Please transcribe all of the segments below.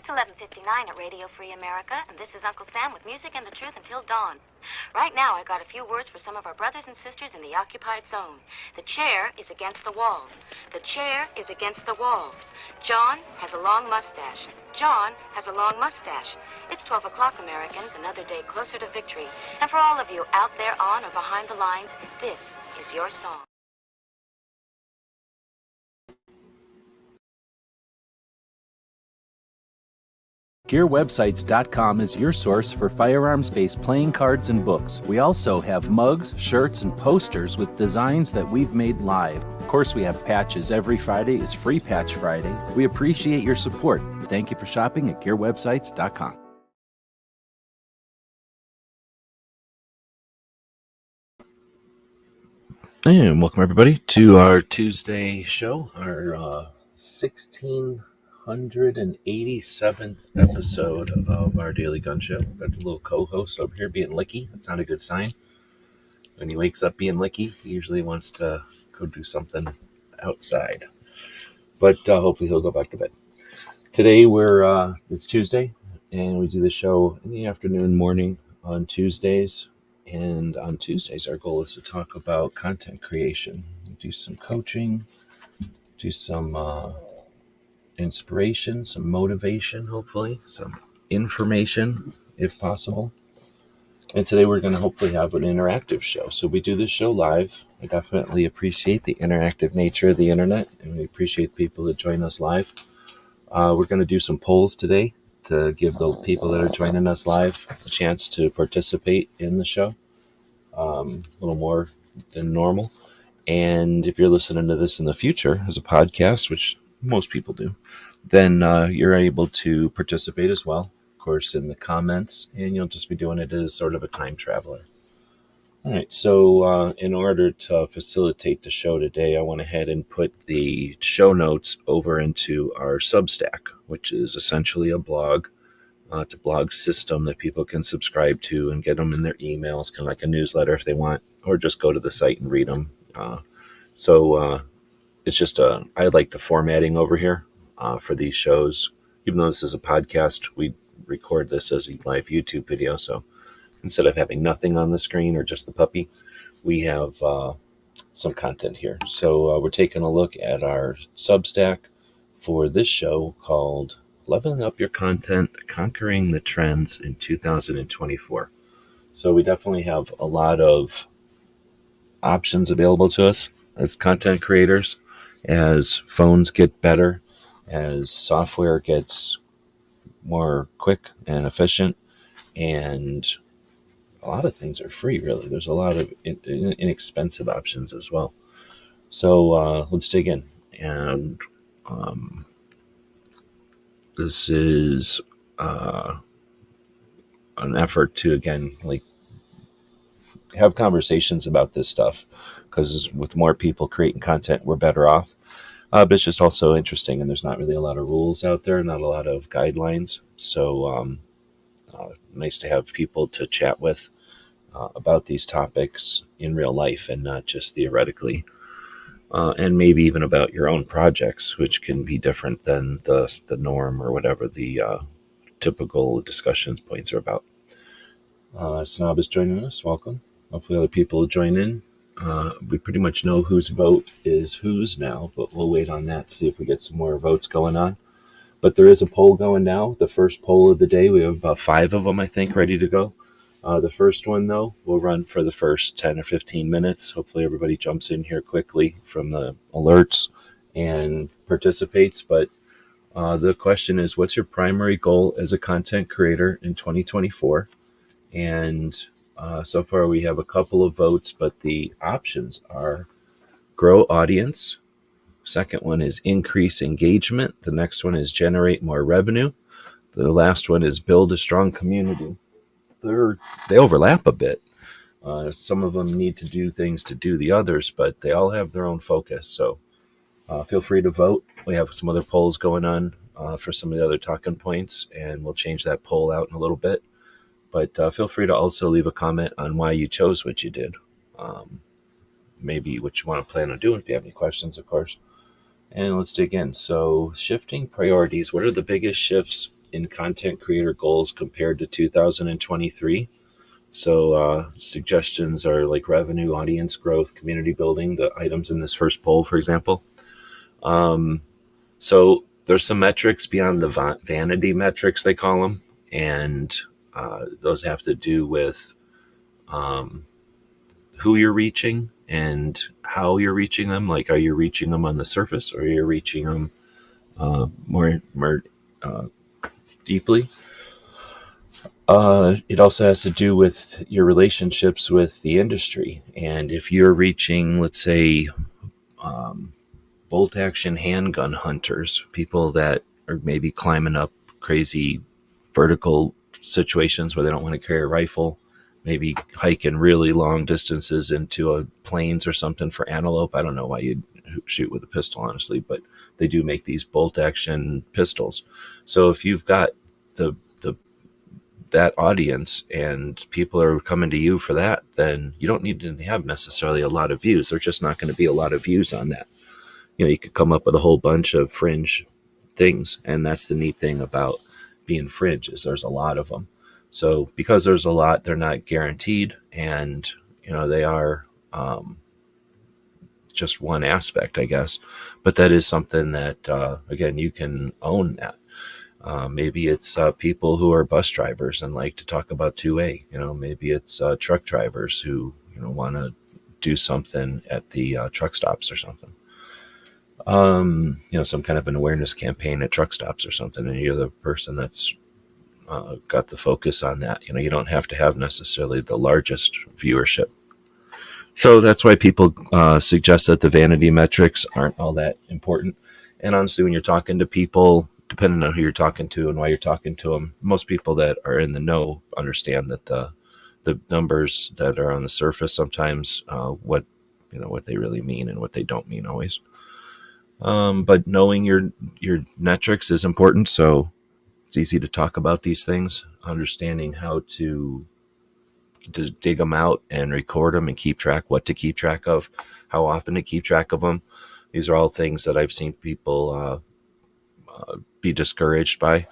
It's 11:59 at Radio Free America, and this is Uncle Sam with music and the truth until dawn. Right now, I got a few words for some of our brothers and sisters in the occupied zone. The chair is against the wall. The chair is against the wall. John has a long mustache. John has a long mustache. It's 12 o'clock, Americans, another day closer to victory. And for all of you out there on or behind the lines, this is your song. GearWebsites.com is your source for firearms-based playing cards and books. We also have mugs, shirts, and posters with designs that we've made live. Of course, we have patches. Every Friday is Free Patch Friday. We appreciate your support. Thank you for shopping at GearWebsites.com. And welcome, everybody, to our Tuesday show, our 1,687th episode of our Daily Gun Show. Got the little co-host over here being licky. That's not a good sign. When he wakes up being licky, he usually wants to go do something outside. But hopefully he'll go back to bed. Today it's Tuesday, and we do the show in the afternoon, morning on Tuesdays. And on Tuesdays, our goal is to talk about content creation, do some coaching, do some inspiration, some motivation, hopefully, some information, if possible. And today we're going to hopefully have an interactive show. So we do this show live. I definitely appreciate the interactive nature of the internet, and we appreciate people that join us live. We're going to do some polls today to give the people that are joining us live a chance to participate in the show, a little more than normal. And if you're listening to this in the future as a podcast, which most people do, then you're able to participate as well, of course, in the comments, and you'll just be doing it as sort of a time traveler. All right, so in order to facilitate the show today, I went ahead and put the show notes over into our Substack, which is essentially a blog. It's a blog system that people can subscribe to and get them in their emails, kind of like a newsletter if they want, or just go to the site and read them. It's just I like the formatting over here for these shows. Even though this is a podcast, we record this as a live YouTube video. So instead of having nothing on the screen or just the puppy, we have some content here. So we're taking a look at our Substack for this show called Leveling Up Your Content, Conquering the Trends in 2024. So we definitely have a lot of options available to us as content creators, as phones get better, as software gets more quick and efficient, and a lot of things are free, really. There's a lot of inexpensive options as well. So let's dig in. And this is an effort to, again, like have conversations about this stuff, because with more people creating content, we're better off. But it's just also interesting, and there's not really a lot of rules out there, not a lot of guidelines. So nice to have people to chat with about these topics in real life and not just theoretically. And maybe even about your own projects, which can be different than the norm or whatever the typical discussions points are about. Snob is joining us. Welcome. Hopefully other people will join in. We pretty much know whose vote is whose now, but we'll wait on that to see if we get some more votes going on. But there is a poll going now. The first poll of the day, we have about 5 of them, I think, ready to go. The first one, though, will run for the first 10 or 15 minutes. Hopefully everybody jumps in here quickly from the alerts and participates. But the question is, what's your primary goal as a content creator in 2024? And so far we have a couple of votes, but the options are grow audience. Second one is increase engagement. The next one is generate more revenue. The last one is build a strong community. They overlap a bit. Some of them need to do things to do the others, but they all have their own focus. So feel free to vote. We have some other polls going on for some of the other talking points, and we'll change that poll out in a little bit. But feel free to also leave a comment on why you chose what you did. Maybe what you want to plan on doing if you have any questions, of course. And let's dig in. So shifting priorities. What are the biggest shifts in content creator goals compared to 2023. So suggestions are like revenue, audience growth, community building, the items in this first poll, for example. So there's some metrics beyond the vanity metrics, they call them, and those have to do with who you're reaching and how you're reaching them. Like, are you reaching them on the surface, or are you reaching them more deeply? It also has to do with your relationships with the industry. And if you're reaching, let's say, bolt action handgun hunters, people that are maybe climbing up crazy vertical situations where they don't want to carry a rifle, maybe hiking really long distances into a plains or something for antelope. I don't know why you'd shoot with a pistol, honestly, but they do make these bolt action pistols. So if you've got that audience and people are coming to you for that, then you don't need to have necessarily a lot of views. There's just not going to be a lot of views on that. You could come up with a whole bunch of fringe things, and that's the neat thing about being fringe, is there's a lot of them. So because there's a lot, they're not guaranteed, and they are just one aspect, I guess. But that is something that again, you can own that. Maybe it's people who are bus drivers and like to talk about 2A. Maybe it's truck drivers who want to do something at the truck stops or something. Some kind of an awareness campaign at truck stops or something, and you're the person that's got the focus on that. You don't have to have necessarily the largest viewership. So that's why people suggest that the vanity metrics aren't all that important. And honestly, when you're talking to people, depending on who you're talking to and why you're talking to them, most people that are in the know understand that the numbers that are on the surface sometimes what they really mean and what they don't mean always. But knowing your metrics is important, so it's easy to talk about these things. Understanding how to dig them out and record them and keep track, what to keep track of, how often to keep track of them. These are all things that I've seen people be discouraged by.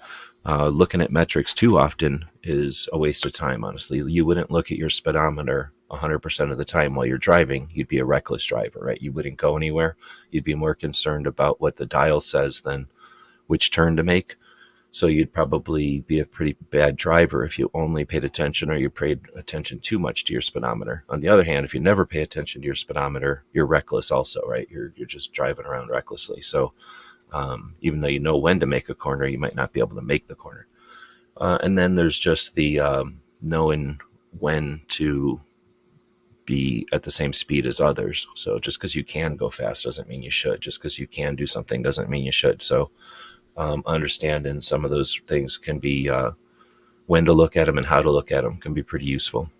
Looking at metrics too often is a waste of time, honestly. You wouldn't look at your speedometer 100% of the time while you're driving. You'd be a reckless driver, right? You wouldn't go anywhere. You'd be more concerned about what the dial says than which turn to make. So you'd probably be a pretty bad driver if you only paid attention, or you paid attention too much to your speedometer. On the other hand, if you never pay attention to your speedometer, you're reckless also, right? You're just driving around recklessly. So even though you know when to make a corner, you might not be able to make the corner. And then there's just the knowing when to be at the same speed as others. So just because you can go fast doesn't mean you should. Just because you can do something doesn't mean you should. So understanding some of those things can be when to look at them and how to look at them can be pretty useful.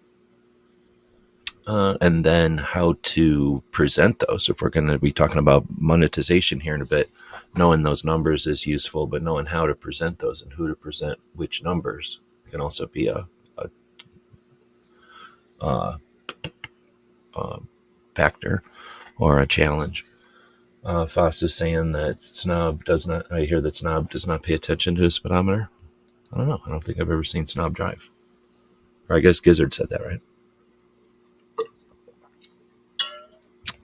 And then how to present those. If we're going to be talking about monetization here in a bit, knowing those numbers is useful, but knowing how to present those and who to present which numbers can also be a factor or a challenge. Foss is saying that Snob does not. I hear that Snob does not pay attention to his speedometer. I don't know. I don't think I've ever seen Snob drive. Or I guess Gizzard said that, right?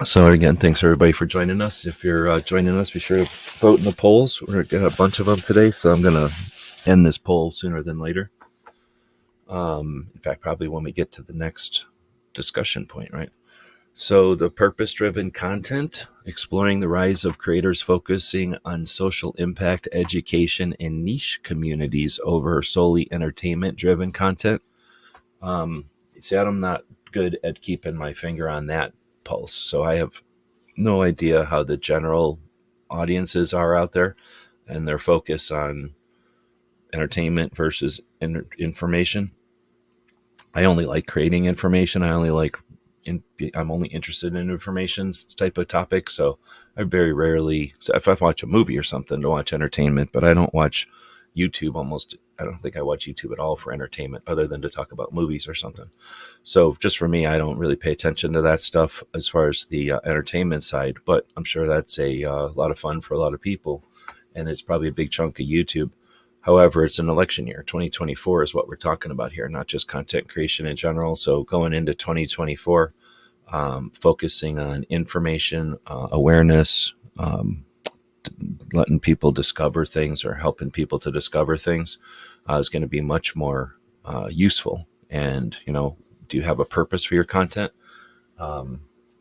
So again, thanks everybody for joining us. If you're joining us, be sure to vote in the polls. We're going to get a bunch of them today, so I'm going to end this poll sooner than later. In fact, probably when we get to the next discussion point, right? So the purpose-driven content, exploring the rise of creators focusing on social impact, education, and niche communities over solely entertainment-driven content. See, I'm not good at keeping my finger on that pulse, so I have no idea how the general audiences are out there and their focus on entertainment versus information. I only like creating information. I'm only interested in information type of topic. So I very rarely, if I watch a movie or something, to watch entertainment, but I don't watch YouTube I don't think I watch YouTube at all for entertainment other than to talk about movies or something. So just for me, I don't really pay attention to that stuff as far as the entertainment side, but I'm sure that's a lot of fun for a lot of people. And it's probably a big chunk of YouTube. However, it's an election year. 2024 is what we're talking about here, not just content creation in general. So going into 2024, focusing on information, awareness, letting people discover things or helping people to discover things is going to be much more useful. And, do you have a purpose for your content?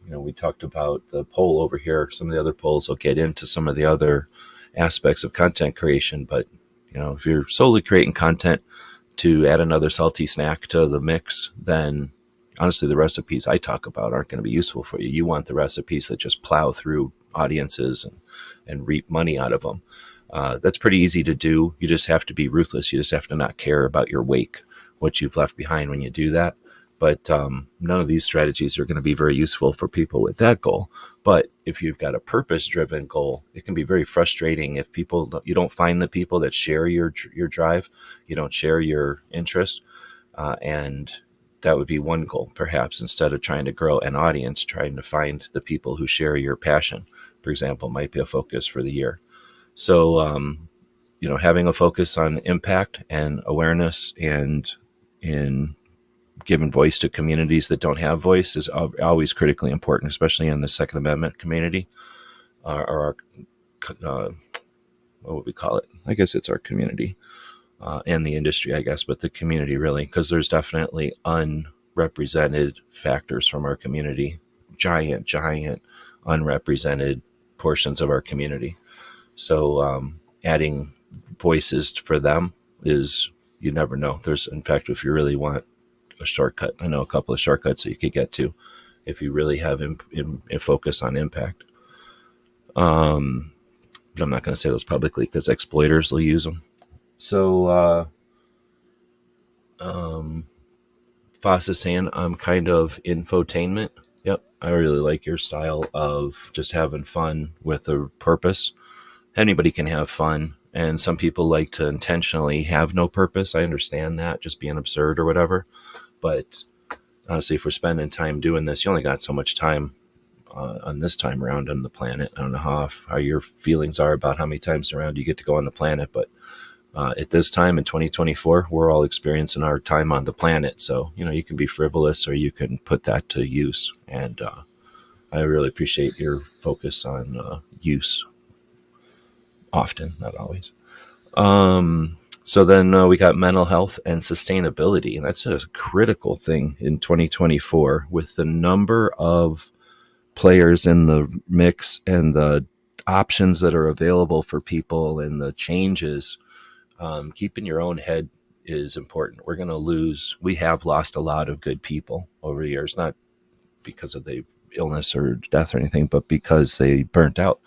We talked about the poll over here. Some of the other polls will get into some of the other aspects of content creation. But, if you're solely creating content to add another salty snack to the mix, then honestly, the recipes I talk about aren't going to be useful for you. You want the recipes that just plow through audiences and reap money out of them. That's pretty easy to do. You just have to be ruthless. You just have to not care about your wake, what you've left behind when you do that. But none of these strategies are going to be very useful for people with that goal. But if you've got a purpose-driven goal, it can be very frustrating if you don't find the people that share your drive, you don't share your interest, and that would be one goal, perhaps, instead of trying to grow an audience, trying to find the people who share your passion, for example, might be a focus for the year. So, having a focus on impact and awareness and in giving voice to communities that don't have voice is always critically important, especially in the Second Amendment community, or our, what would we call it? I guess it's our community and the industry, I guess, but the community really, because there's definitely unrepresented factors from our community, giant unrepresented portions of our community. So adding voices for them is, you never know. In fact, if you really want a shortcut, I know a couple of shortcuts that you could get to if you really have a focus on impact. But I'm not going to say those publicly because exploiters will use them. So Foss is saying I'm kind of infotainment. Yep, I really like your style of just having fun with a purpose. Anybody can have fun, and some people like to intentionally have no purpose. I understand that, just being absurd or whatever. But honestly, if we're spending time doing this, you only got so much time on this time around on the planet. I don't know how your feelings are about how many times around you get to go on the planet, but at this time in 2024, we're all experiencing our time on the planet. So, you can be frivolous or you can put that to use. And I really appreciate your focus on use. Often, not always. So then we got mental health and sustainability, and that's a critical thing in 2024 with the number of players in the mix and the options that are available for people and the changes. Keeping your own head is important. We have lost a lot of good people over the years, not because of the illness or death or anything, but because they burnt out.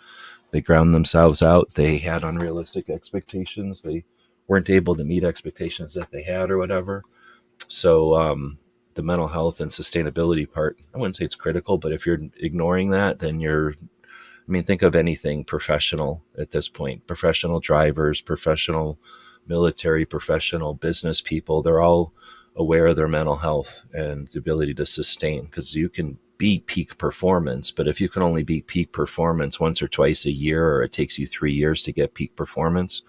They ground themselves out. They had unrealistic expectations. They weren't able to meet expectations that they had or whatever. So the mental health and sustainability part, I wouldn't say it's critical, but if you're ignoring that, then think of anything professional at this point. Professional drivers, professional military, professional business people, they're all aware of their mental health and the ability to sustain, because you can beat peak performance, but if you can only beat peak performance once or twice a year, or it takes you 3 years to get peak performance,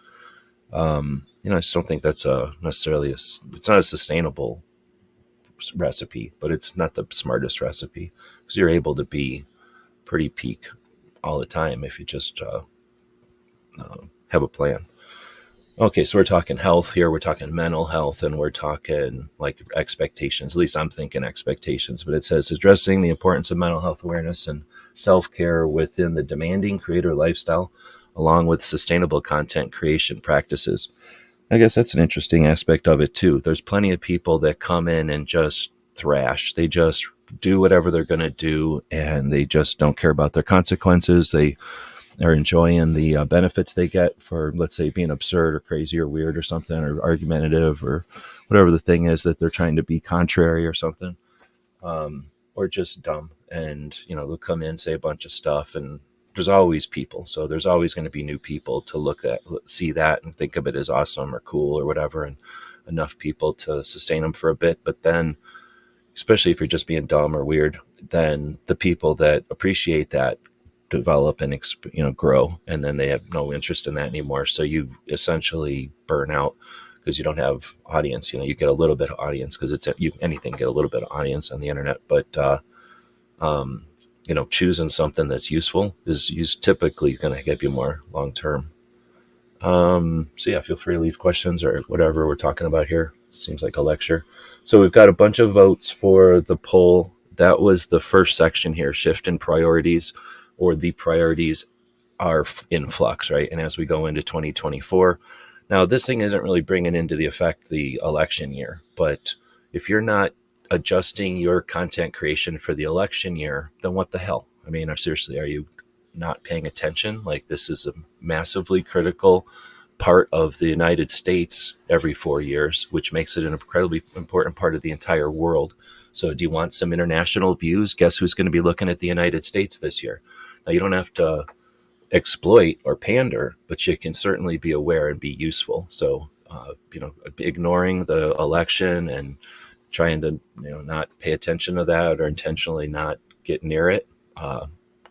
I just don't think that's it's not a sustainable recipe, but it's not the smartest recipe, because you're able to be pretty peak all the time if you just have a plan. Okay, so we're talking health here, we're talking mental health, and we're talking like expectations. At least I'm thinking expectations, but it says addressing the importance of mental health awareness and self-care within the demanding creator lifestyle, along with sustainable content creation practices. I guess that's an interesting aspect of it too. There's plenty of people that come in and just thrash. They just do whatever they're going to do, and they just don't care about their consequences. They are enjoying the benefits they get for, let's say, being absurd or crazy or weird or something, or argumentative, or whatever the thing is that they're trying to be contrary or something, or just dumb. And, they'll come in, say a bunch of stuff, and there's always people. So there's always going to be new people to see that and think of it as awesome or cool or whatever, and enough people to sustain them for a bit. But then, especially if you're just being dumb or weird, then the people that appreciate that develop and grow, and then they have no interest in that anymore. So you essentially burn out because you don't have audience. You get a little bit of audience because anything get a little bit of audience on the internet, but choosing something that's useful is typically going to get you more long term. So yeah, feel free to leave questions or whatever we're talking about here. Seems like a lecture. So we've got a bunch of votes for the poll. That was the first section here, shift in priorities, or the priorities are in flux, right? And as we go into 2024, now this thing isn't really bringing into the effect the election year, but if you're not adjusting your content creation for the election year, then what the hell? I mean, seriously, are you not paying attention? Like, this is a massively critical part of the United States every 4 years, which makes it an incredibly important part of the entire world. So do you want some international views? Guess who's going to be looking at the United States this year? Now, you don't have to exploit or pander, but you can certainly be aware and be useful. So, ignoring the election and trying to, not pay attention to that or intentionally not get near it,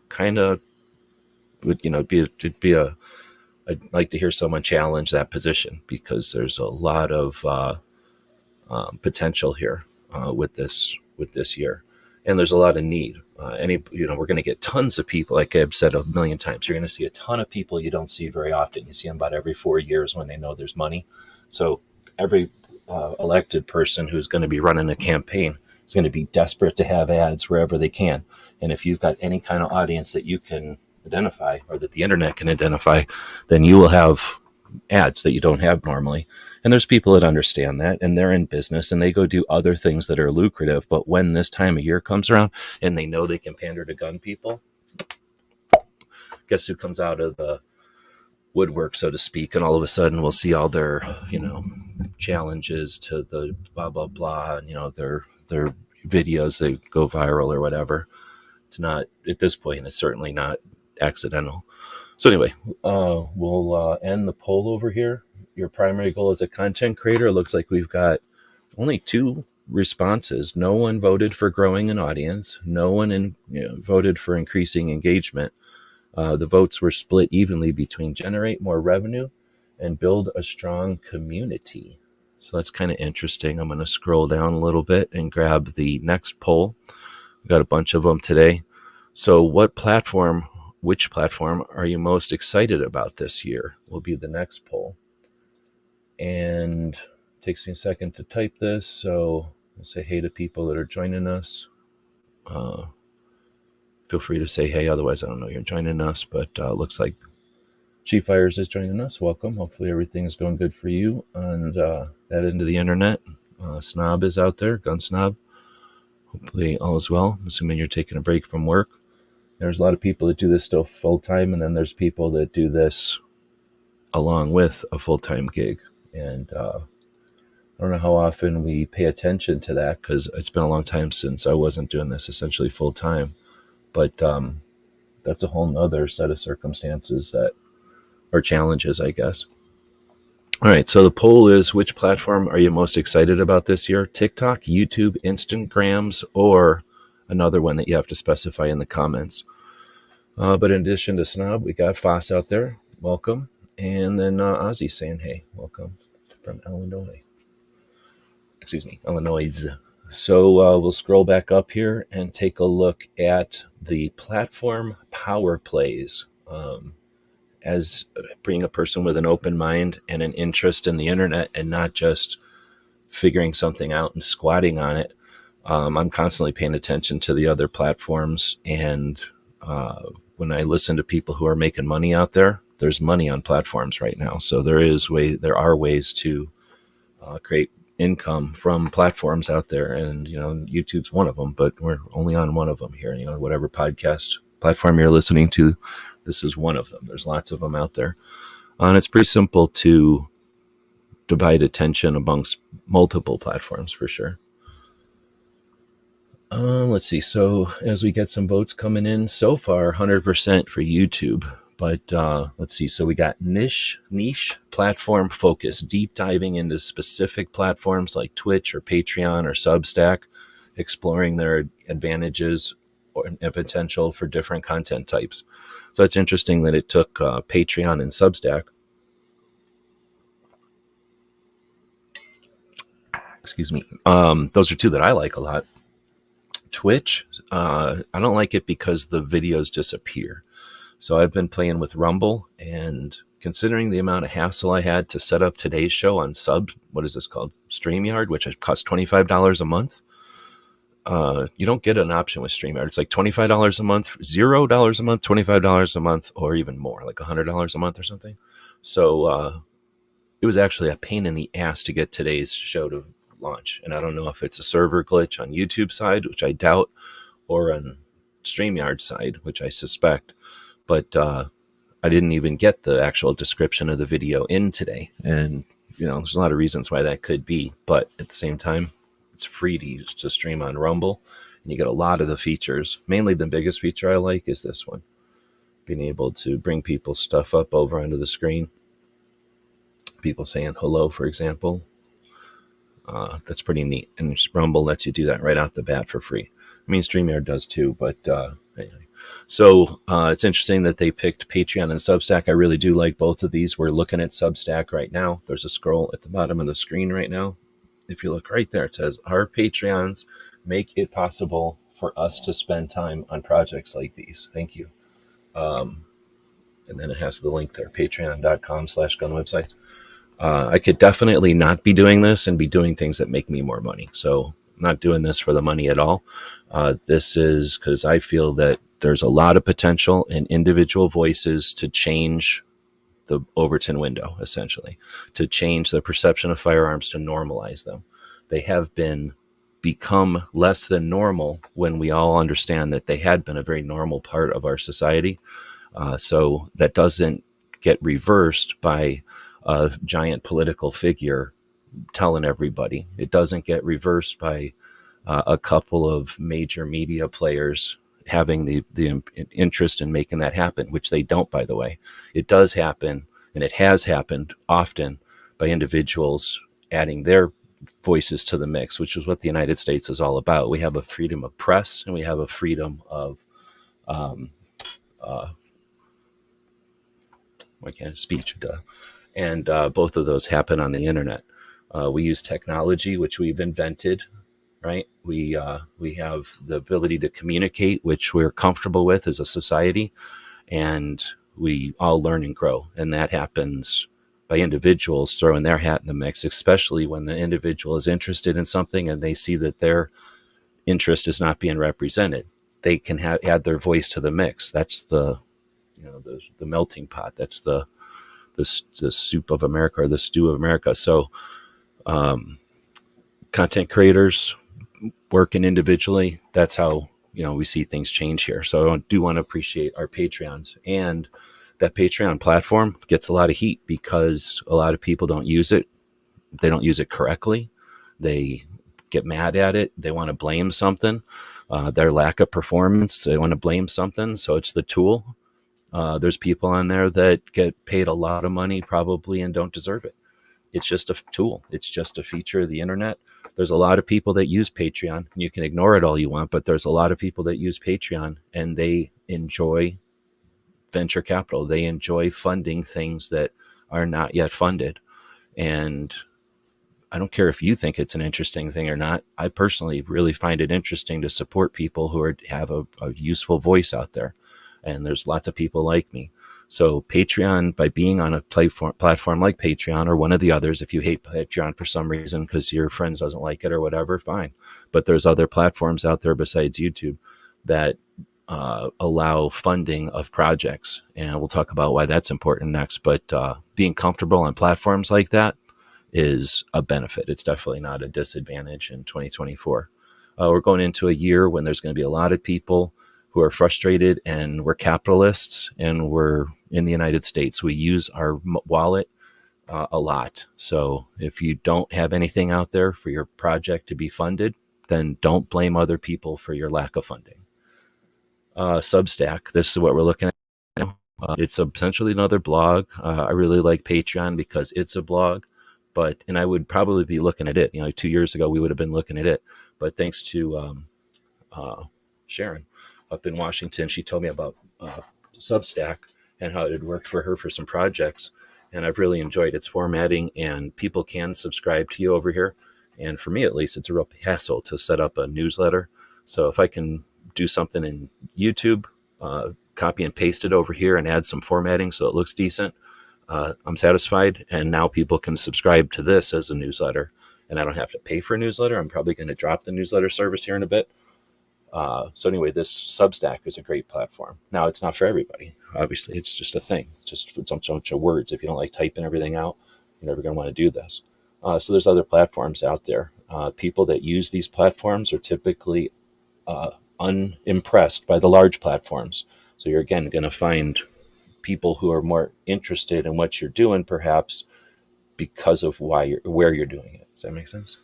kind of would, I'd like to hear someone challenge that position, because there's a lot of potential here with this year, and there's a lot of need. We're going to get tons of people, like I've said a million times. You're going to see a ton of people you don't see very often. You see them about every 4 years when they know there's money. So every elected person who's going to be running a campaign is going to be desperate to have ads wherever they can. And if you've got any kind of audience that you can identify, or that the internet can identify, then you will have ads that you don't have normally. And there's people that understand that, and they're in business, and they go do other things that are lucrative. But when this time of year comes around and they know they can pander to gun people, guess who comes out of the woodwork, so to speak? And all of a sudden we'll see all their challenges to the blah blah blah, and their videos, they go viral or whatever. It's not, at this point, it's certainly not accidental. So anyway, we'll end the poll over here. Your primary goal as a content creator, looks like we've got only 2 responses. No one voted for growing an audience. No one voted for increasing engagement. The votes were split evenly between generate more revenue and build a strong community. So that's kind of interesting. I'm going to scroll down a little bit and grab the next poll. We've got a bunch of them today. So which platform are you most excited about this year will be the next poll. And it takes me a second to type this, so I'll say hey to people that are joining us. Feel free to say hey, otherwise I don't know you're joining us, but looks like Chief Fires is joining us. Welcome. Hopefully everything's going good for you on that end of the internet. Snob is out there, Gun Snob. Hopefully all is well. I'm assuming you're taking a break from work. There's a lot of people that do this still full-time, and then there's people that do this along with a full-time gig. And I don't know how often we pay attention to that, because it's been a long time since I wasn't doing this essentially full-time. But that's a whole nother set of circumstances that are challenges, I guess. All right, so the poll is, which platform are you most excited about this year? TikTok, YouTube, Instagrams, or another one that you have to specify in the comments. But in addition to Snob, we got Foss out there. Welcome. And then Ozzy saying, hey, welcome from Illinois. Illinois. So we'll scroll back up here and take a look at the platform power plays. As being a person with an open mind and an interest in the internet, and not just figuring something out and squatting on it, I'm constantly paying attention to the other platforms. And when I listen to people who are making money out there, there's money on platforms right now. So there are ways to create income from platforms out there. And, YouTube's one of them, but we're only on one of them here. Whatever podcast platform you're listening to, this is one of them. There's lots of them out there. And it's pretty simple to divide attention amongst multiple platforms for sure. Let's see. So as we get some votes coming in, so far 100% for YouTube. But let's see. So we got niche platform focus, deep diving into specific platforms like Twitch or Patreon or Substack, exploring their advantages and potential for different content types. So it's interesting that it took Patreon and Substack. Excuse me. Those are two that I like a lot. Twitch, I don't like it because the videos disappear. So I've been playing with Rumble, and considering the amount of hassle I had to set up today's show on what is this called? StreamYard, which costs $25 a month. You don't get an option with StreamYard. It's like $25 a month, $0 a month, $25 a month, or even more, like $100 a month or something. So it was actually a pain in the ass to get today's show to launch. And I don't know if it's a server glitch on YouTube side, which I doubt, or on StreamYard side, which I suspect. But I didn't even get the actual description of the video in today. And, there's a lot of reasons why that could be. But at the same time, it's free to use to stream on Rumble. And you get a lot of the features. Mainly the biggest feature I like is this one. Being able to bring people's stuff up over onto the screen. People saying hello, for example. That's pretty neat. And Rumble lets you do that right out the bat for free. I mean, StreamYard does too, but anyway. So it's interesting that they picked Patreon and Substack. I really do like both of these. We're looking at Substack right now. There's a scroll at the bottom of the screen right now. If you look right there, it says, our Patreons make it possible for us to spend time on projects like these. Thank you. And then it has the link there, patreon.com/gunwebsites. I could definitely not be doing this and be doing things that make me more money. So I'm not doing this for the money at all. This is because I feel that there's a lot of potential in individual voices to change the Overton window, essentially, to change the perception of firearms, to normalize them. They have become less than normal when we all understand that they had been a very normal part of our society. So that doesn't get reversed by a giant political figure telling everybody. It doesn't get reversed by a couple of major media players having the interest in making that happen, which they don't, by the way. It does happen, and it has happened often by individuals adding their voices to the mix, which is what the United States is all about. We have a freedom of press, and we have a freedom of speech. And both of those happen on the internet. We use technology, which we've invented, right? We have the ability to communicate, which we're comfortable with as a society, and we all learn and grow. And that happens by individuals throwing their hat in the mix, especially when the individual is interested in something and they see that their interest is not being represented. They can add their voice to the mix. That's the melting pot. That's the soup of America, or the stew of America. So content creators working individually, that's how we see things change here. So I do want to appreciate our Patreons, and that Patreon platform gets a lot of heat because a lot of people don't use it. They don't use it correctly. They get mad at it. They want to blame something, their lack of performance. They want to blame something. So it's the tool. There's people on there that get paid a lot of money probably and don't deserve it. It's just a tool. It's just a feature of the internet. There's a lot of people that use Patreon. You can ignore it all you want, but there's a lot of people that use Patreon and they enjoy venture capital. They enjoy funding things that are not yet funded. And I don't care if you think it's an interesting thing or not. I personally really find it interesting to support people who have a useful voice out there. And there's lots of people like me. So Patreon, by being on a platform like Patreon or one of the others, if you hate Patreon for some reason because your friends doesn't like it or whatever, fine. But there's other platforms out there besides YouTube that allow funding of projects. And we'll talk about why that's important next. But being comfortable on platforms like that is a benefit. It's definitely not a disadvantage in 2024. We're going into a year when there's going to be a lot of people who are frustrated, and we're capitalists, and we're in the United States. We use our wallet a lot. So if you don't have anything out there for your project to be funded, then don't blame other people for your lack of funding. Substack, this is what we're looking at now. It's essentially another blog. I really like Patreon because it's a blog, and I would probably be looking at it. 2 years ago, we would have been looking at it. But thanks to Sharon up in Washington, she told me about Substack and how it had worked for her for some projects. And I've really enjoyed its formatting, and people can subscribe to you over here. And for me, at least, it's a real hassle to set up a newsletter. So if I can do something in YouTube, copy and paste it over here and add some formatting so it looks decent, I'm satisfied. And now people can subscribe to this as a newsletter, and I don't have to pay for a newsletter. I'm probably going to drop the newsletter service here in a bit. So anyway, this Substack is a great platform. Now, it's not for everybody. Obviously, it's just a thing. It's just a bunch of words. If you don't like typing everything out, you're never going to want to do this. So there's other platforms out there. People that use these platforms are typically unimpressed by the large platforms. So you're, again, going to find people who are more interested in what you're doing, perhaps because of where you're doing it. Does that make sense?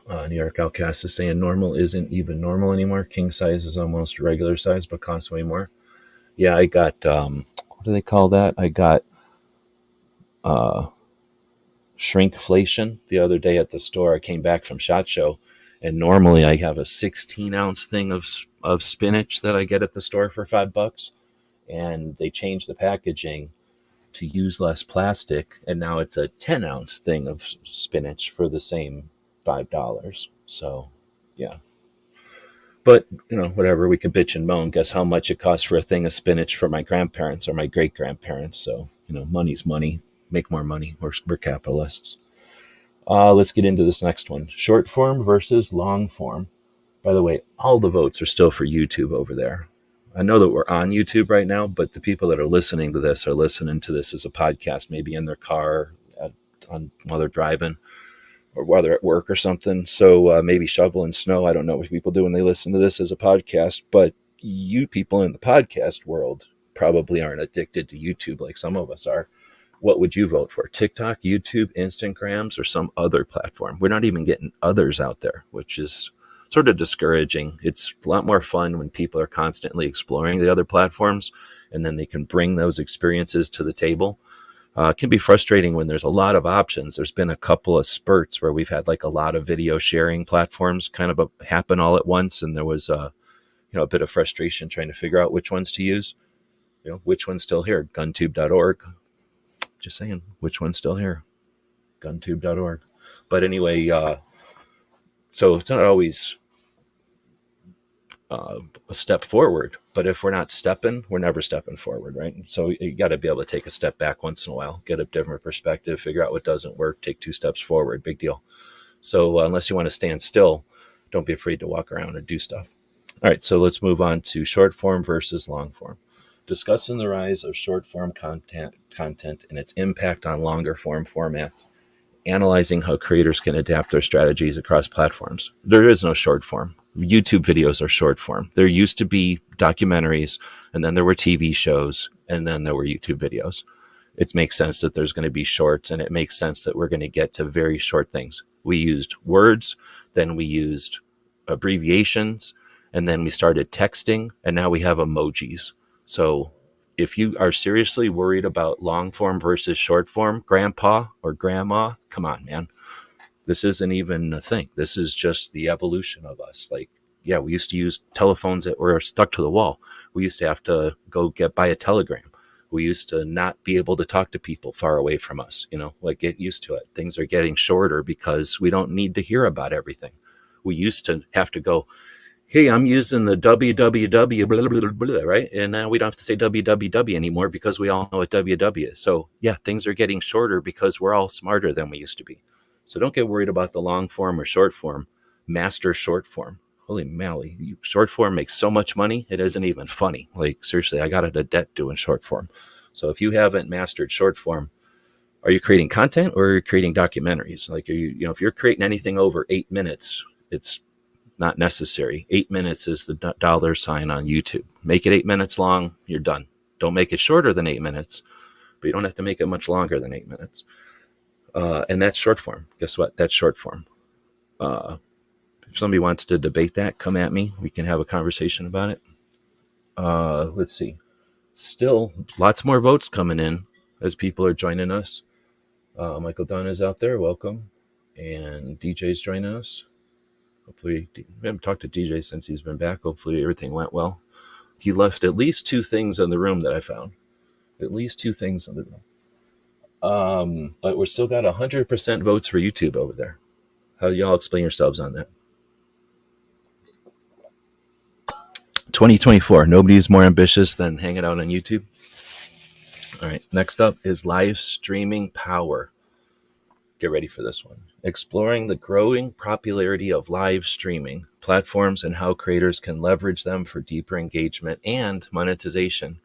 New York Outcast is saying normal isn't even normal anymore. King size is almost regular size, but costs way more. Yeah, I got, what do they call that? I got shrinkflation the other day at the store. I came back from SHOT Show, and normally I have a 16-ounce thing of spinach that I get at the store for $5, and they changed the packaging to use less plastic, and now it's a 10-ounce thing of spinach for the same $5. So, yeah. But, whatever, we could bitch and moan. Guess how much it costs for a thing of spinach for my grandparents or my great-grandparents. So, money's money. Make more money. We're capitalists. Let's get into this next one. Short form versus long form. By the way, all the votes are still for YouTube over there. I know that we're on YouTube right now, but the people that are listening to this are listening to this as a podcast, maybe in their car while they're driving, or while they're at work or something. So maybe shoveling snow. I don't know what people do when they listen to this as a podcast, but you people in the podcast world probably aren't addicted to YouTube like some of us are. What would you vote for? TikTok, YouTube, Instagrams, or some other platform? We're not even getting others out there, which is sort of discouraging. It's a lot more fun when people are constantly exploring the other platforms, and then they can bring those experiences to the table. It can be frustrating when there's a lot of options. There's been a couple of spurts where we've had like a lot of video sharing platforms kind of happen all at once, and there was a bit of frustration trying to figure out which ones to use. Which one's still here? Guntube.org. Just saying, which one's still here? Guntube.org. But anyway, so it's not always a step forward, but if we're not stepping, we're never stepping forward, right? So you got to be able to take a step back once in a while, get a different perspective, figure out what doesn't work, take 2 steps forward. Big deal. So unless you want to stand still, don't be afraid to walk around and do stuff. All right, so let's move on to short form versus long form. Discussing the rise of short form content and its impact on longer form formats. Analyzing how creators can adapt their strategies across platforms. There is no short form. YouTube videos are short form. There used to be documentaries, and then there were TV shows, and then there were YouTube videos. It makes sense that there's going to be shorts, and it makes sense that we're going to get to very short things. We used words, then we used abbreviations, and then we started texting, and now we have emojis. So if you are seriously worried about long form versus short form, grandpa or grandma, come on, man. This isn't even a thing. This is just the evolution of us. Like, yeah, we used to use telephones that were stuck to the wall. We used to have to go buy a telegram. We used to not be able to talk to people far away from us, get used to it. Things are getting shorter because we don't need to hear about everything. We used to have to go, hey, I'm using the www, blah, blah, blah, blah, right? And now we don't have to say www anymore because we all know what www is. So yeah, things are getting shorter because we're all smarter than we used to be. So don't get worried about the long form or short form. Master short form. Holy moly, short form makes so much money, it isn't even funny. Like, seriously, I got out of debt doing short form. So if you haven't mastered short form, are you creating content or are you creating documentaries? Like, if you're creating anything over 8 minutes, it's not necessary. 8 minutes is the $sign on YouTube. Make it 8 minutes long, you're done. Don't make it shorter than 8 minutes, but you don't have to make it much longer than 8 minutes. And that's short form. Guess what? That's short form. If somebody wants to debate that, come at me. We can have a conversation about it. Let's see. Still, lots more votes coming in as people are joining us. Michael Dunn is out there. Welcome. And DJ's joining us. Hopefully, I haven't talked to DJ since he's been back. Hopefully everything went well. He left at least 2 things in the room that I found. At least 2 things in the room. But we're still got 100% votes for YouTube over there. How do y'all explain yourselves on that? 2024. Nobody's more ambitious than hanging out on YouTube. All right. Next up is live streaming power. Get ready for this one. Exploring the growing popularity of live streaming platforms and how creators can leverage them for deeper engagement and monetization.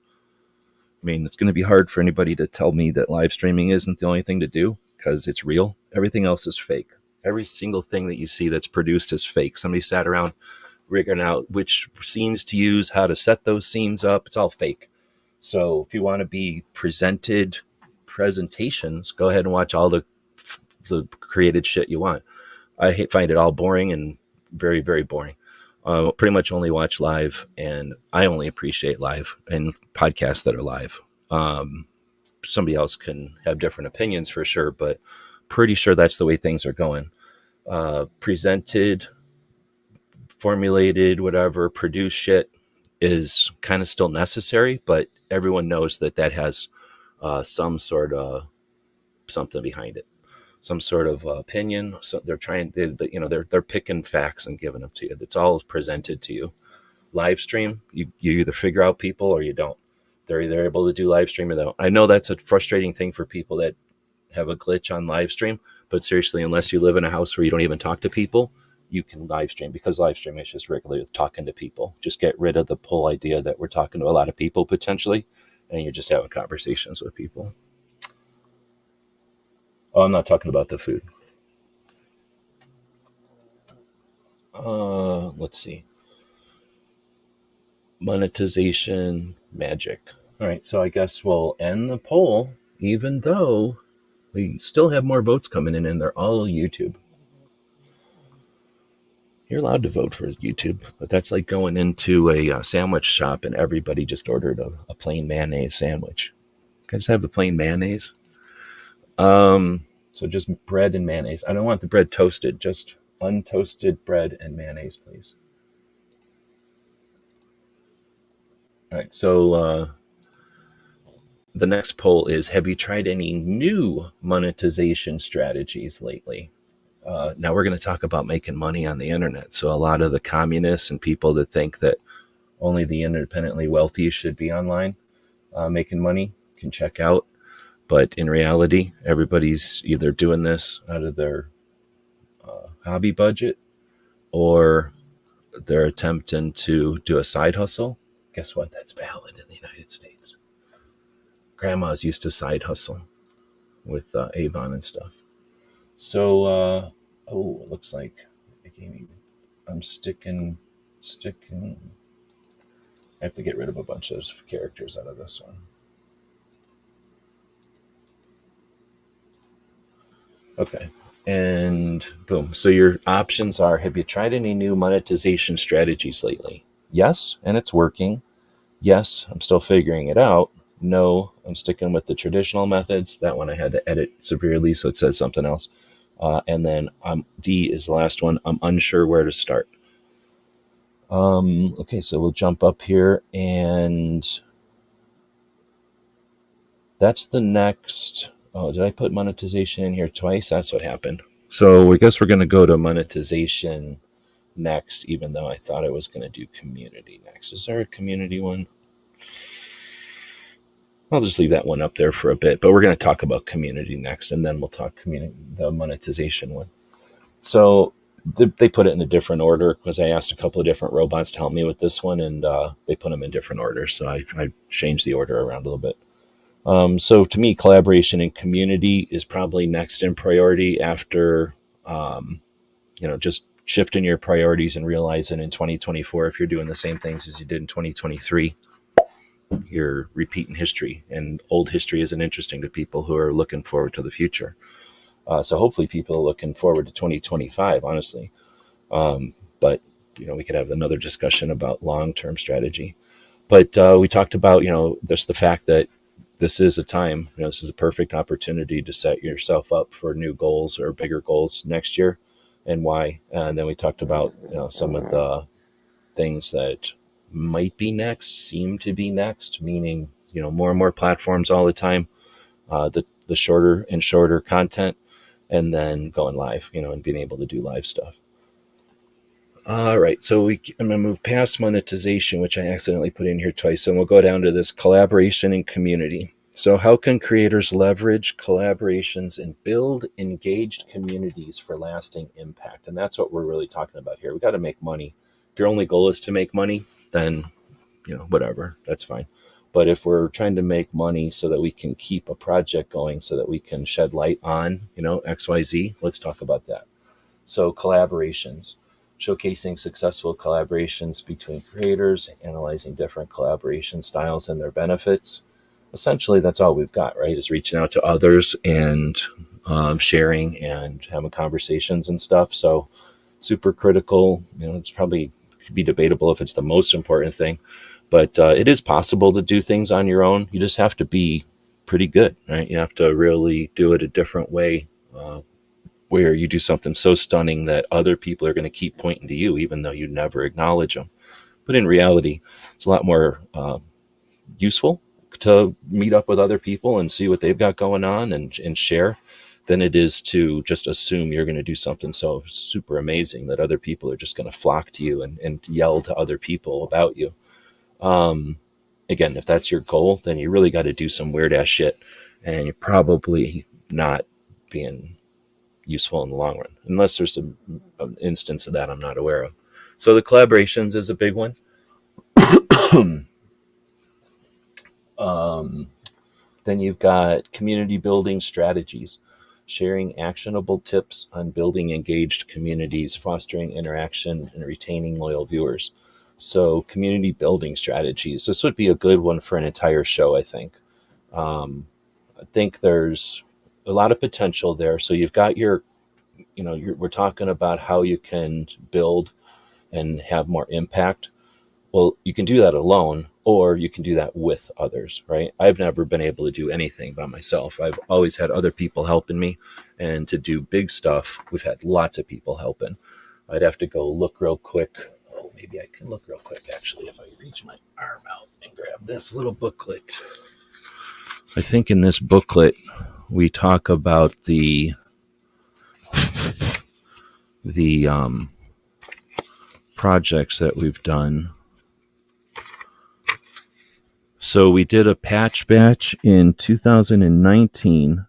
I mean, it's going to be hard for anybody to tell me that live streaming isn't the only thing to do because it's real. Everything else is fake. Every single thing that you see that's produced is fake. Somebody sat around figuring out which scenes to use, how to set those scenes up. It's all fake. So if you want to be presented presentations, go ahead and watch all the created shit you want. I find it all boring and very, very boring. Pretty much only watch live, and I only appreciate live and podcasts that are live. Somebody else can have different opinions for sure, but pretty sure that's the way things are going. Presented, formulated, whatever, produced shit is kind of still necessary, but everyone knows that has some sort of something behind it, some sort of opinion. So they're trying, they're picking facts and giving them to you. It's all presented to you. Live stream, you either figure out people or you don't. They're either able to do live stream or they don't. I know that's a frustrating thing for people that have a glitch on live stream, but seriously, unless you live in a house where you don't even talk to people, you can live stream, because live stream is just regularly talking to people. Just get rid of the whole idea that we're talking to a lot of people potentially, and you're just having conversations with people. Oh, I'm not talking about the food. Let's see. Monetization magic. All right, so I guess we'll end the poll, even though we still have more votes coming in, and they're all YouTube. You're allowed to vote for YouTube, but that's like going into a sandwich shop and everybody just ordered a plain mayonnaise sandwich. Can I just have the plain mayonnaise? So just bread and mayonnaise. I don't want the bread toasted, just untoasted bread and mayonnaise, please. All right, so the next poll is, have you tried any new monetization strategies lately? Now we're going to talk about making money on the internet. So a lot of the communists and people that think that only the independently wealthy should be online making money can check out. But in reality, everybody's either doing this out of their hobby budget, or they're attempting to do a side hustle. Guess what? That's valid in the United States. Grandmas used to side hustle with Avon and stuff. So, it looks like I'm sticking. I have to get rid of a bunch of characters out of this one. Okay, and boom. So your options are, have you tried any new monetization strategies lately? Yes, and it's working. Yes, I'm still figuring it out. No, I'm sticking with the traditional methods. That one I had to edit severely, so it says something else. And then D is the last one. I'm unsure where to start. Okay, so we'll jump up here, and that's the next. Oh, did I put monetization in here twice? That's what happened. So I guess we're going to go to monetization next, even though I thought I was going to do community next. Is there a community one? I'll just leave that one up there for a bit, but we're going to talk about community next, and then we'll talk the monetization one. So they put it in a different order because I asked a couple of different robots to help me with this one, and they put them in different orders. So I changed the order around a little bit. So to me, collaboration and community is probably next in priority after, just shifting your priorities and realizing in 2024, if you're doing the same things as you did in 2023, you're repeating history, and old history isn't interesting to people who are looking forward to the future. So hopefully people are looking forward to 2025, honestly. But, we could have another discussion about long-term strategy. But we talked about, just the fact that this is a time, this is a perfect opportunity to set yourself up for new goals or bigger goals next year. and why. And then we talked about some of the things that might be next, seem to be next, meaning more and more platforms all the time, the shorter and shorter content, and then going live, and being able to do live stuff. All right, so I'm going to move past monetization, which I accidentally put in here twice, and we'll go down to this collaboration and community. So how can creators leverage collaborations and build engaged communities for lasting impact? And that's what we're really talking about here. We got to make money. If your only goal is to make money, then, whatever, that's fine. But if we're trying to make money so that we can keep a project going, so that we can shed light on, XYZ, let's talk about that. So collaborations, showcasing successful collaborations between creators, analyzing different collaboration styles and their benefits. Essentially, that's all we've got, right? Is reaching out to others and sharing and having conversations and stuff. So super critical. It's probably could be debatable if it's the most important thing, but it is possible to do things on your own. You just have to be pretty good, right? You have to really do it a different way, where you do something so stunning that other people are going to keep pointing to you, even though you never acknowledge them. But in reality, it's a lot more useful to meet up with other people and see what they've got going on and share than it is to just assume you're going to do something so super amazing that other people are just going to flock to you and yell to other people about you. Again, if that's your goal, then you really got to do some weird ass shit, and you're probably not being useful in the long run, unless there's an instance of that I'm not aware of. So the collaborations is a big one. Then you've got community building strategies, sharing actionable tips on building engaged communities, fostering interaction, and retaining loyal viewers. So community building strategies, this would be a good one for an entire show, I think. I think there's a lot of potential there. So you've got we're talking about how you can build and have more impact. Well, you can do that alone, or you can do that with others, right? I've never been able to do anything by myself. I've always had other people helping me, and to do big stuff, we've had lots of people helping. I'd have to go look real quick. Oh, maybe I can look real quick, actually, if I reach my arm out and grab this little booklet. I think in this booklet, we talk about the projects that we've done. So we did a patch batch in 2019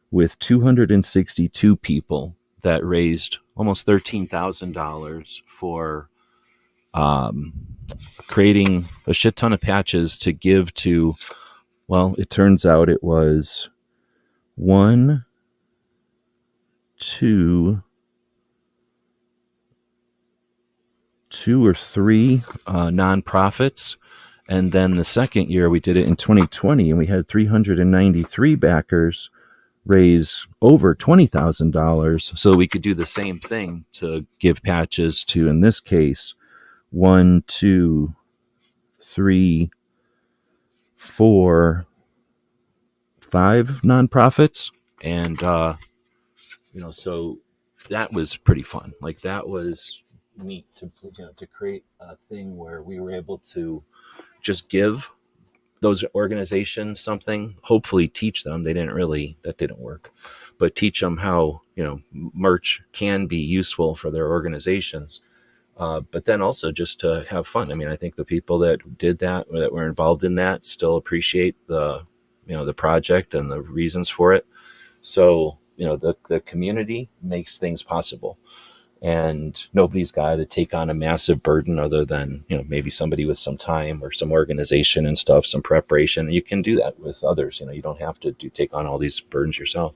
with 262 people that raised almost $13,000 for creating a shit ton of patches to give to, well, it turns out it was 1, 2 or 3 nonprofits. And then the second year we did it in 2020, and we had 393 backers raise over $20,000. So we could do the same thing to give patches to, in this case, 1, 2, 3, 4, 5 nonprofits. And, so that was pretty fun. Like, that was neat to create a thing where we were able to just give those organizations something, hopefully teach them. That didn't work, but teach them how, merch can be useful for their organizations. But then also just to have fun. I mean, I think the people that did that, or that were involved in that, still appreciate the project and the reasons for it. So, the community makes things possible. And nobody's got to take on a massive burden other than, maybe somebody with some time or some organization and stuff, some preparation. You can do that with others. You don't have to take on all these burdens yourself.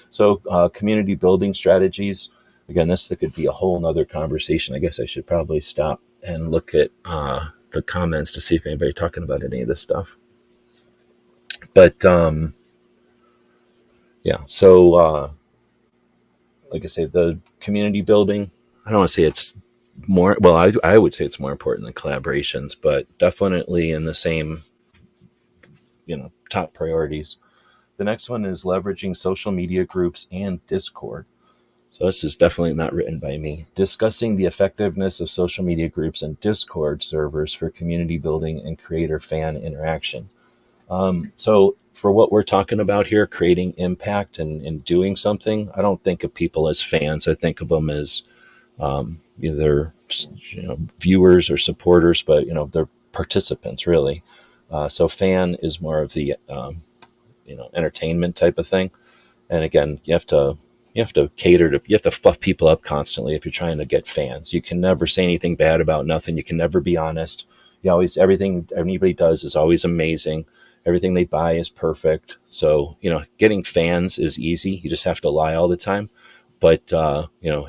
So community building strategies, again, this could be a whole nother conversation. I guess I should probably stop and look at the comments to see if anybody's talking about any of this stuff. But so like I say, the community building, I don't want to say it's more, well, I would say it's more important than collaborations, but definitely in the same, top priorities. The next one is leveraging social media groups and Discord. So this is definitely not written by me. Discussing the effectiveness of social media groups and Discord servers for community building and creator fan interaction. So for what we're talking about here, creating impact and doing something, I don't think of people as fans. I think of them as either viewers or supporters, but they're participants really. So fan is more of the entertainment type of thing. And again, you have to cater to, you have to fluff people up constantly if you're trying to get fans. You can never say anything bad about nothing. You can never be honest. You always, everything anybody does is always amazing. Everything they buy is perfect. So, getting fans is easy. You just have to lie all the time. But,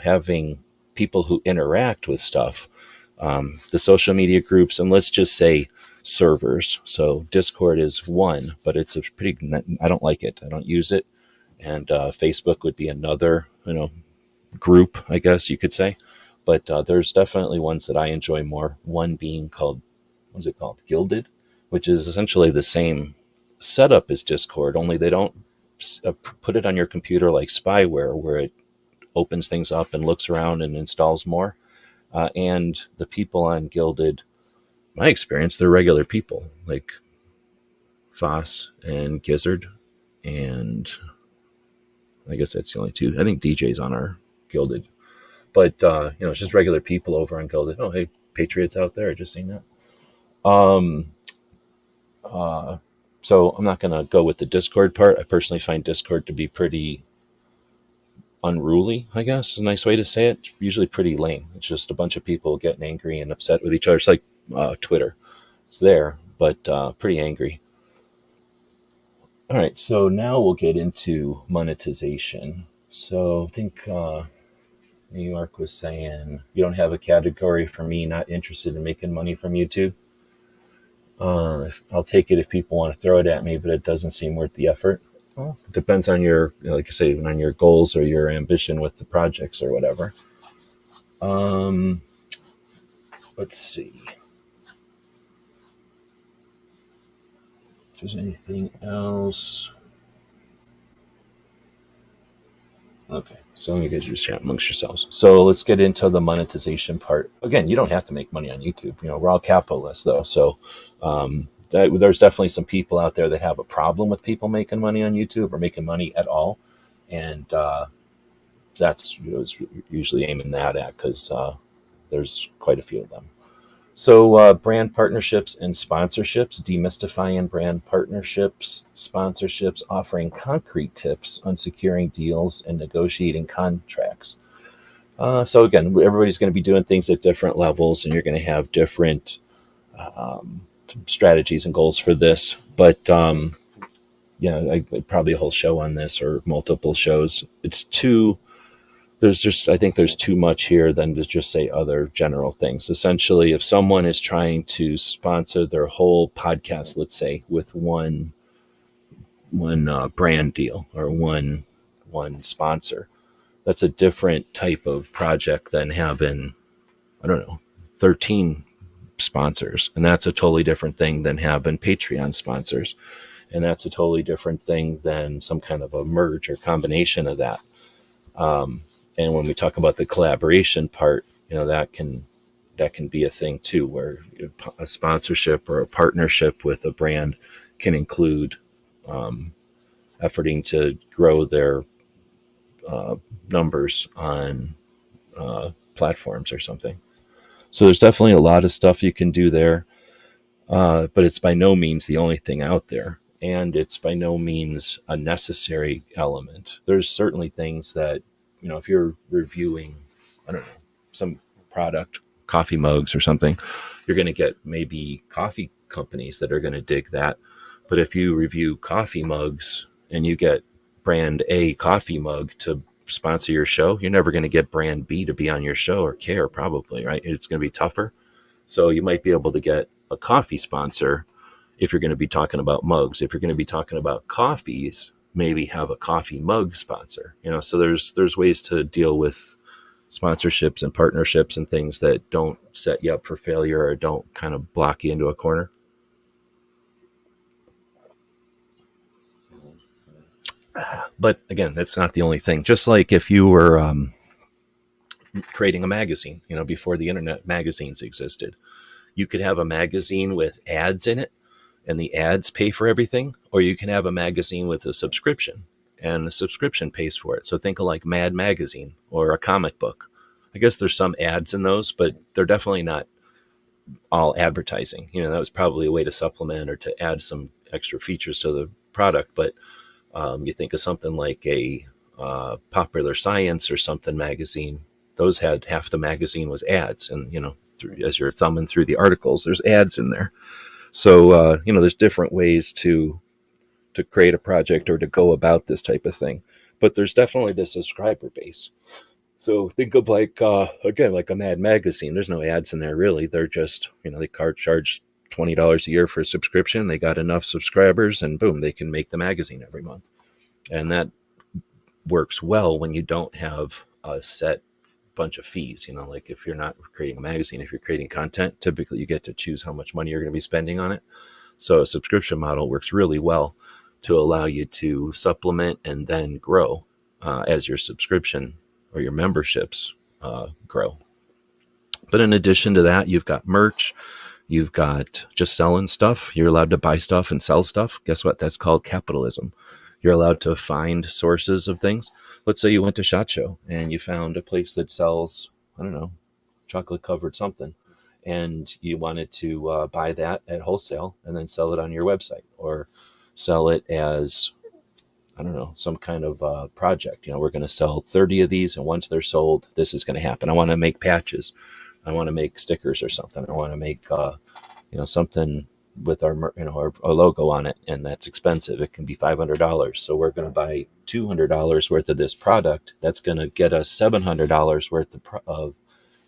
having people who interact with stuff, the social media groups, and let's just say servers. So Discord is one, but it's a pretty, I don't like it. I don't use it. And Facebook would be another, group, I guess you could say. But there's definitely ones that I enjoy more. One being called, what's it called? Gilded, which is essentially the same setup as Discord, only they don't put it on your computer like spyware, where it opens things up and looks around and installs more. And the people on Gilded, my experience, they're regular people like Foss and Gizzard, and I guess that's the only two. I think DJ's on our Gilded, but it's just regular people over on Gilded. Oh, hey, Patriots out there, just seen that. So I'm not going to go with the Discord part. I personally find Discord to be pretty unruly, I guess is a nice way to say it. Usually pretty lame. It's just a bunch of people getting angry and upset with each other. It's like Twitter. It's there, but pretty angry. All right, so now we'll get into monetization. So I think New York was saying, you don't have a category for me, not interested in making money from YouTube. I'll take it if people want to throw it at me, but it doesn't seem worth the effort. Well, it depends on your, like I say, on your goals or your ambition with the projects or whatever. Let's see if there's anything else. Okay, so you guys just chat amongst yourselves. So let's get into the monetization part. Again, you don't have to make money on YouTube. We're all capitalists, though. So there's definitely some people out there that have a problem with people making money on YouTube or making money at all. And that's usually aiming that at, because there's quite a few of them. So brand partnerships and sponsorships, demystifying brand partnerships, sponsorships, offering concrete tips on securing deals and negotiating contracts. So again, everybody's going to be doing things at different levels, and you're going to have different strategies and goals for this. But probably a whole show on this, or multiple shows. I think there's too much here than to just say other general things. Essentially, if someone is trying to sponsor their whole podcast, let's say, with one brand deal or one sponsor, that's a different type of project than having, 13 sponsors. And that's a totally different thing than having Patreon sponsors. And that's a totally different thing than some kind of a merge or combination of that. And when we talk about the collaboration part, that can be a thing too, where a sponsorship or a partnership with a brand can include efforting to grow their numbers on platforms or something. So there's definitely a lot of stuff you can do there, but it's by no means the only thing out there. And it's by no means a necessary element. There's certainly things that, if you're reviewing, some product, coffee mugs or something, you're going to get maybe coffee companies that are going to dig that. But if you review coffee mugs and you get brand A coffee mug to sponsor your show, you're never going to get brand B to be on your show or care, probably, right? It's going to be tougher. So you might be able to get a coffee sponsor if you're going to be talking about mugs. If you're going to be talking about coffees, maybe have a coffee mug sponsor. So there's ways to deal with sponsorships and partnerships and things that don't set you up for failure or don't kind of block you into a corner. But again, that's not the only thing. Just like if you were creating a magazine, before the internet magazines existed. You could have a magazine with ads in it and the ads pay for everything, or you can have a magazine with a subscription and the subscription pays for it. So think of like Mad Magazine or a comic book. I guess there's some ads in those, but they're definitely not all advertising. That was probably a way to supplement or to add some extra features to the product. But you think of something like a Popular Science or something magazine. Those had half the magazine was ads, and as you're thumbing through the articles, there's ads in there. So there's different ways to create a project or to go about this type of thing. But there's definitely the subscriber base. So think of like a Mad Magazine. There's no ads in there really. They're just they charge $20 a year for a subscription. They got enough subscribers, and boom, they can make the magazine every month. And that works well when you don't have a set bunch of fees. Like if you're not creating a magazine, if you're creating content, typically you get to choose how much money you're going to be spending on it. So a subscription model works really well to allow you to supplement and then grow as your subscription or your memberships grow. But in addition to that, you've got merch. You've got just selling stuff. You're allowed to buy stuff and sell stuff. Guess what? That's called capitalism. You're allowed to find sources of things. Let's say you went to SHOT Show and you found a place that sells, I don't know, chocolate covered something. And you wanted to buy that at wholesale and then sell it on your website, or sell it as, I don't know, some kind of project. We're going to sell 30 of these, and once they're sold, this is going to happen. I want to make patches. I want to make stickers or something. I want to make, something with our logo on it, and that's expensive. It can be $500. So we're going to buy $200 worth of this product. That's going to get us $700 worth of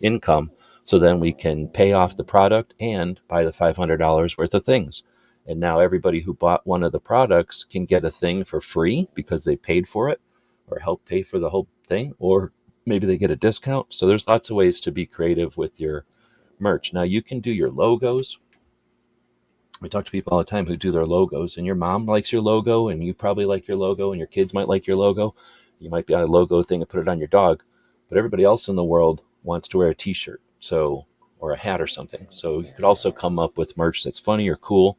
income. So then we can pay off the product and buy the $500 worth of things. And now everybody who bought one of the products can get a thing for free because they paid for it, or help pay for the whole thing, or maybe they get a discount. So there's lots of ways to be creative with your merch. Now you can do your logos. We talk to people all the time who do their logos, and your mom likes your logo, and you probably like your logo, and your kids might like your logo. You might be on a logo thing and put it on your dog, but everybody else in the world wants to wear a t-shirt, or a hat or something. So you could also come up with merch that's funny or cool,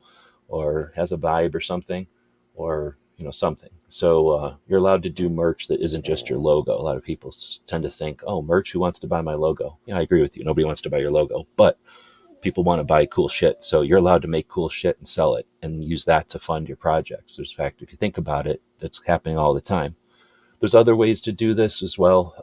or has a vibe or something, or something. So you're allowed to do merch that isn't just your logo. A lot of people tend to think, oh, merch, who wants to buy my logo? Yeah, I agree with you. Nobody wants to buy your logo, but people want to buy cool shit. So you're allowed to make cool shit and sell it and use that to fund your projects. In fact, if you think about it, that's happening all the time. There's other ways to do this as well.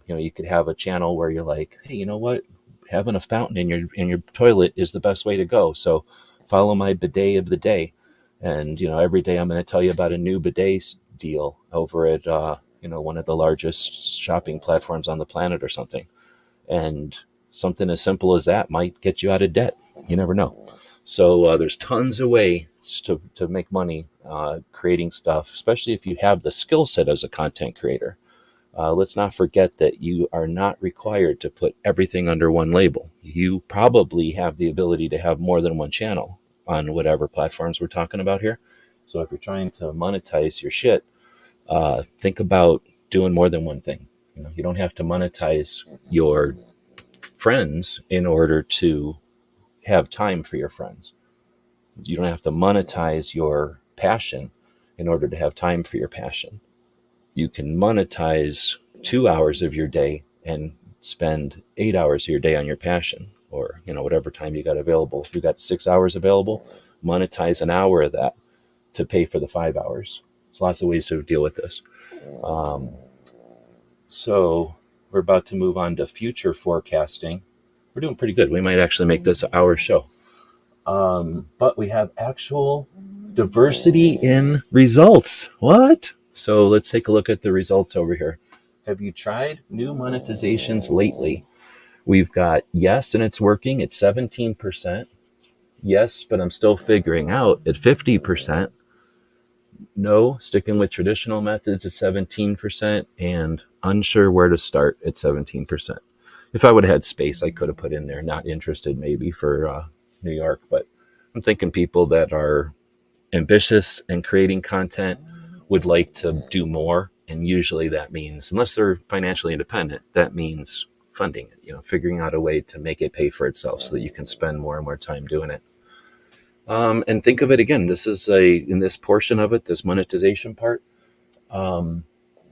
You could have a channel where you're like, hey, you know what? Having a fountain in your toilet is the best way to go. So follow my bidet of the day. And, every day I'm going to tell you about a new bidet deal over at, one of the largest shopping platforms on the planet or something. And something as simple as that might get you out of debt. You never know. So there's tons of ways to make money creating stuff, especially if you have the skill set as a content creator. Let's not forget that you are not required to put everything under one label. You probably have the ability to have more than one channel on whatever platforms we're talking about here. So if you're trying to monetize your shit, think about doing more than one thing. You don't have to monetize your friends in order to have time for your friends. You don't have to monetize your passion in order to have time for your passion. You can monetize 2 hours of your day and spend 8 hours of your day on your passion, or whatever time you got available. If you got 6 hours available, monetize an hour of that to pay for the 5 hours. There's lots of ways to deal with this. So we're about to move on to future forecasting. We're doing pretty good. We might actually make this an hour show. But we have actual diversity in results. What? So let's take a look at the results over here. Have you tried new monetizations lately? We've got yes, and it's working at 17%. Yes, but I'm still figuring out at 50%. No, sticking with traditional methods at 17%, and unsure where to start at 17%. If I would have had space, I could have put in there not interested maybe for New York, but I'm thinking people that are ambitious and creating content would like to do more. And usually that means, unless they're financially independent, that means funding it, figuring out a way to make it pay for itself so that you can spend more and more time doing it. And think of it again, in this portion of it, this monetization part,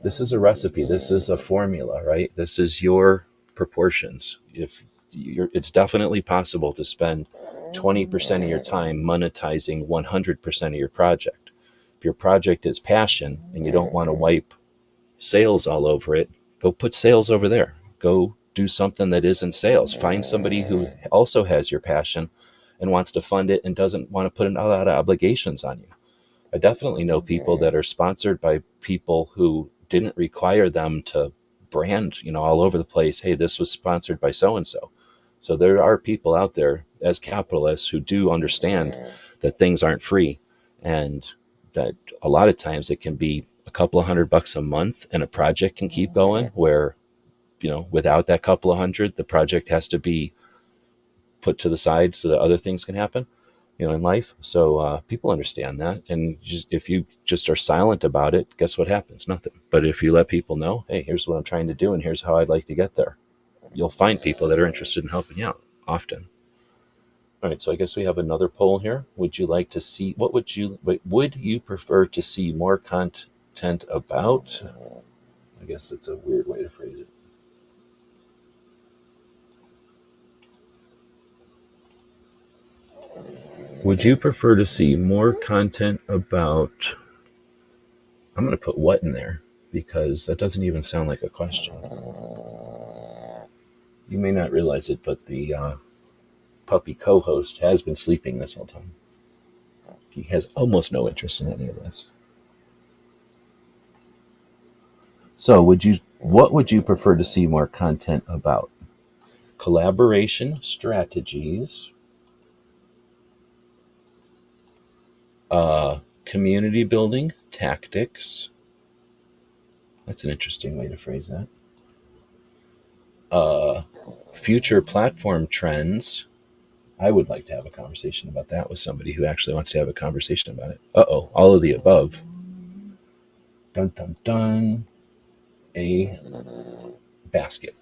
this is a recipe. This is a formula, right? This is your proportions. It's definitely possible to spend 20% of your time monetizing 100% of your project. If your project is passion and you don't want to wipe sales all over it, go put sales over there. Go do something that isn't sales. Find somebody who also has your passion and wants to fund it and doesn't want to put a lot of obligations on you. I definitely know people that are sponsored by people who didn't require them to brand, all over the place. Hey, this was sponsored by so-and-so. So there are people out there as capitalists who do understand that things aren't free, and that a lot of times it can be a couple of $100 a month and a project can keep going, where, without that couple of hundred, the project has to be put to the side so that other things can happen, in life. So people understand that. And if you just are silent about it, guess what happens? Nothing. But if you let people know, hey, here's what I'm trying to do and here's how I'd like to get there, you'll find people that are interested in helping you out often. All right, so I guess we have another poll here. Would you prefer to see more content about? I guess it's a weird way to phrase it. Would you prefer to see more content about? I'm going to put what in there because that doesn't even sound like a question. You may not realize it, but the puppy co-host has been sleeping this whole time. He has almost no interest in any of this. So what would you prefer to see more content about? Collaboration strategies, community building tactics. That's an interesting way to phrase that. Future platform trends. I would like to have a conversation about that with somebody who actually wants to have a conversation about it. All of the above. Dun, dun, dun. A basket.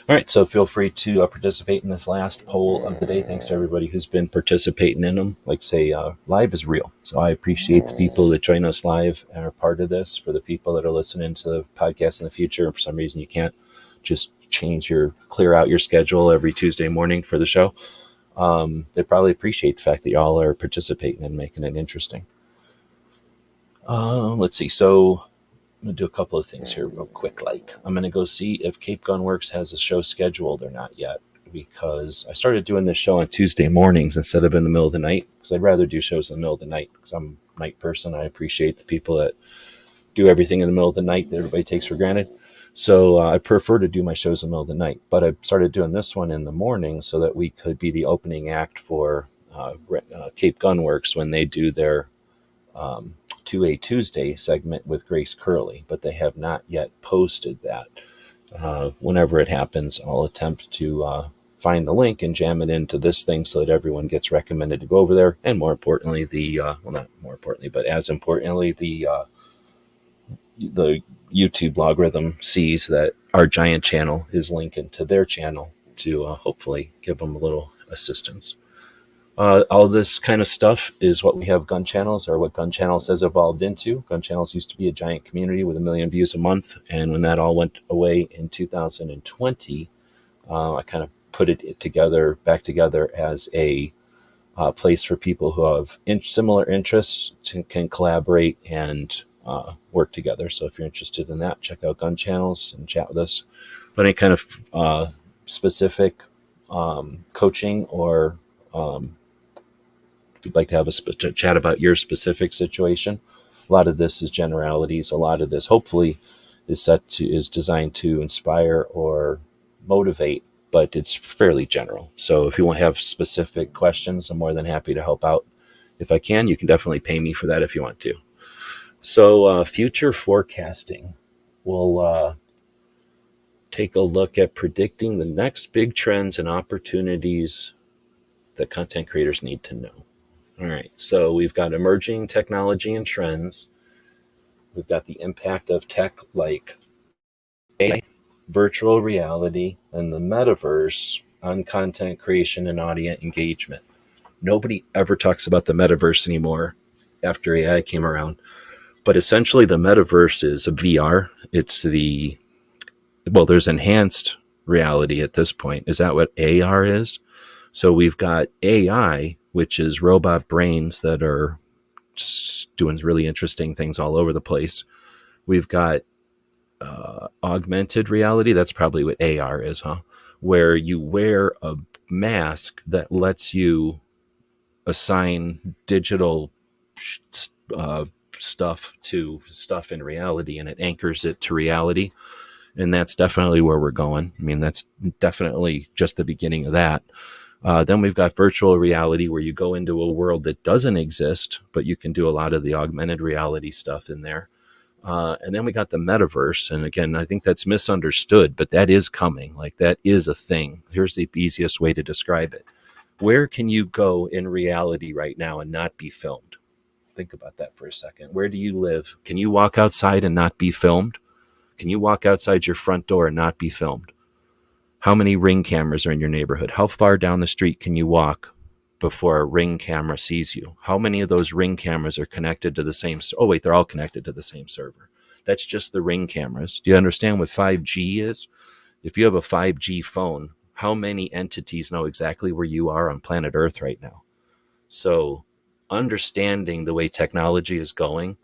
All right, so feel free to participate in this last poll of the day. Thanks to everybody who's been participating in them. Like say, live is real. So I appreciate the people that join us live and are part of this. For the people that are listening to the podcast in the future, and for some reason you can't just clear out your schedule every Tuesday morning for the show, they probably appreciate the fact that y'all are participating and making it interesting. Let's see. So I'm going to do a couple of things here real quick. I'm going to go see if Cape Gunworks has a show scheduled or not yet, because I started doing this show on Tuesday mornings instead of in the middle of the night, because I'd rather do shows in the middle of the night, because I'm a night person. I appreciate the people that do everything in the middle of the night that everybody takes for granted. So I prefer to do my shows in the middle of the night, but I started doing this one in the morning so that we could be the opening act for Cape Gunworks when they do their 2A Tuesday segment with Grace Curley, but they have not yet posted that. Whenever it happens, I'll attempt to find the link and jam it into this thing so that everyone gets recommended to go over there. And more importantly, as importantly, the YouTube logarithm sees that our giant channel is linking to their channel to hopefully give them a little assistance. All this kind of stuff is what we have Gun Channels, or what Gun Channels has evolved into. Gun Channels used to be a giant community with 1 million views a month, and when that all went away in 2020, I kind of put it back together as a place for people who have similar interests can collaborate and work together. So if you're interested in that, check out Gun Channels and chat with us. But any kind of specific coaching, or if you'd like to have a chat about your specific situation, a lot of this is generalities. A lot of this hopefully is designed to inspire or motivate, but it's fairly general. So if you want to have specific questions, I'm more than happy to help out. If I can, you can definitely pay me for that if you want to. So future forecasting, we'll take a look at predicting the next big trends and opportunities that content creators need to know. All right, so we've got emerging technology and trends. We've got the impact of tech like AI, virtual reality and the metaverse on content creation and audience engagement. Nobody ever talks about the metaverse anymore after AI came around. But essentially, the metaverse is a VR. It's there's enhanced reality at this point. Is that what AR is? So we've got AI, which is robot brains that are doing really interesting things all over the place. We've got augmented reality. That's probably what AR is, huh? Where you wear a mask that lets you assign digital uh, stuff to stuff in reality, and it anchors it to reality. And that's definitely where we're going. I mean, that's definitely just the beginning of that. Then we've got virtual reality, where you go into a world that doesn't exist, but you can do a lot of the augmented reality stuff in there. And then we got the metaverse. And again, I think that's misunderstood, but that is coming. Like, that is a thing. Here's the easiest way to describe it. Where can you go in reality right now and not be filmed? Think about that for a second. Where do you live? Can you walk outside and not be filmed? Can you walk outside your front door and not be filmed? How many Ring cameras are in your neighborhood? How far down the street can you walk before a Ring camera sees you? How many of those Ring cameras are connected to the same? Oh, wait, they're all connected to the same server. That's just the Ring cameras. Do you understand what 5G is? If you have a 5G phone, how many entities know exactly where you are on planet Earth right now? So understanding the way technology is going,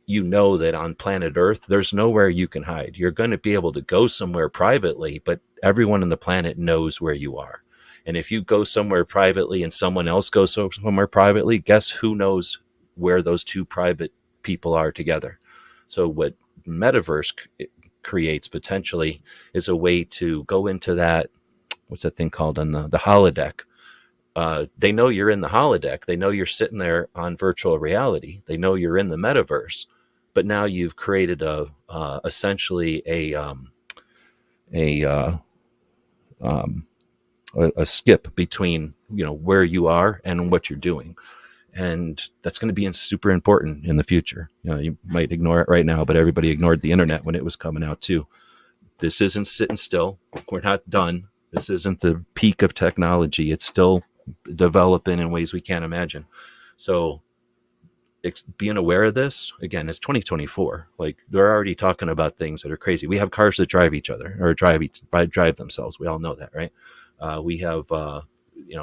you know that on planet Earth, there's nowhere you can hide. You're going to be able to go somewhere privately, but everyone on the planet knows where you are. And if you go somewhere privately and someone else goes somewhere privately, guess who knows where those two private people are together? So what metaverse creates potentially is a way to go into that, what's that thing called on the holodeck? They know you're in the holodeck. They know you're sitting there on virtual reality. They know you're in the metaverse. But now you've created essentially a skip between where you are and what you're doing, and that's going to be super important in the future. You might ignore it right now, but everybody ignored the internet when it was coming out too. This isn't sitting still. We're not done. This isn't the peak of technology. It's still developing in ways we can't imagine. So being aware of this, again, it's 2024. Like, they're already talking about things that are crazy. We have cars that drive each other or drive themselves. We all know that, right? We have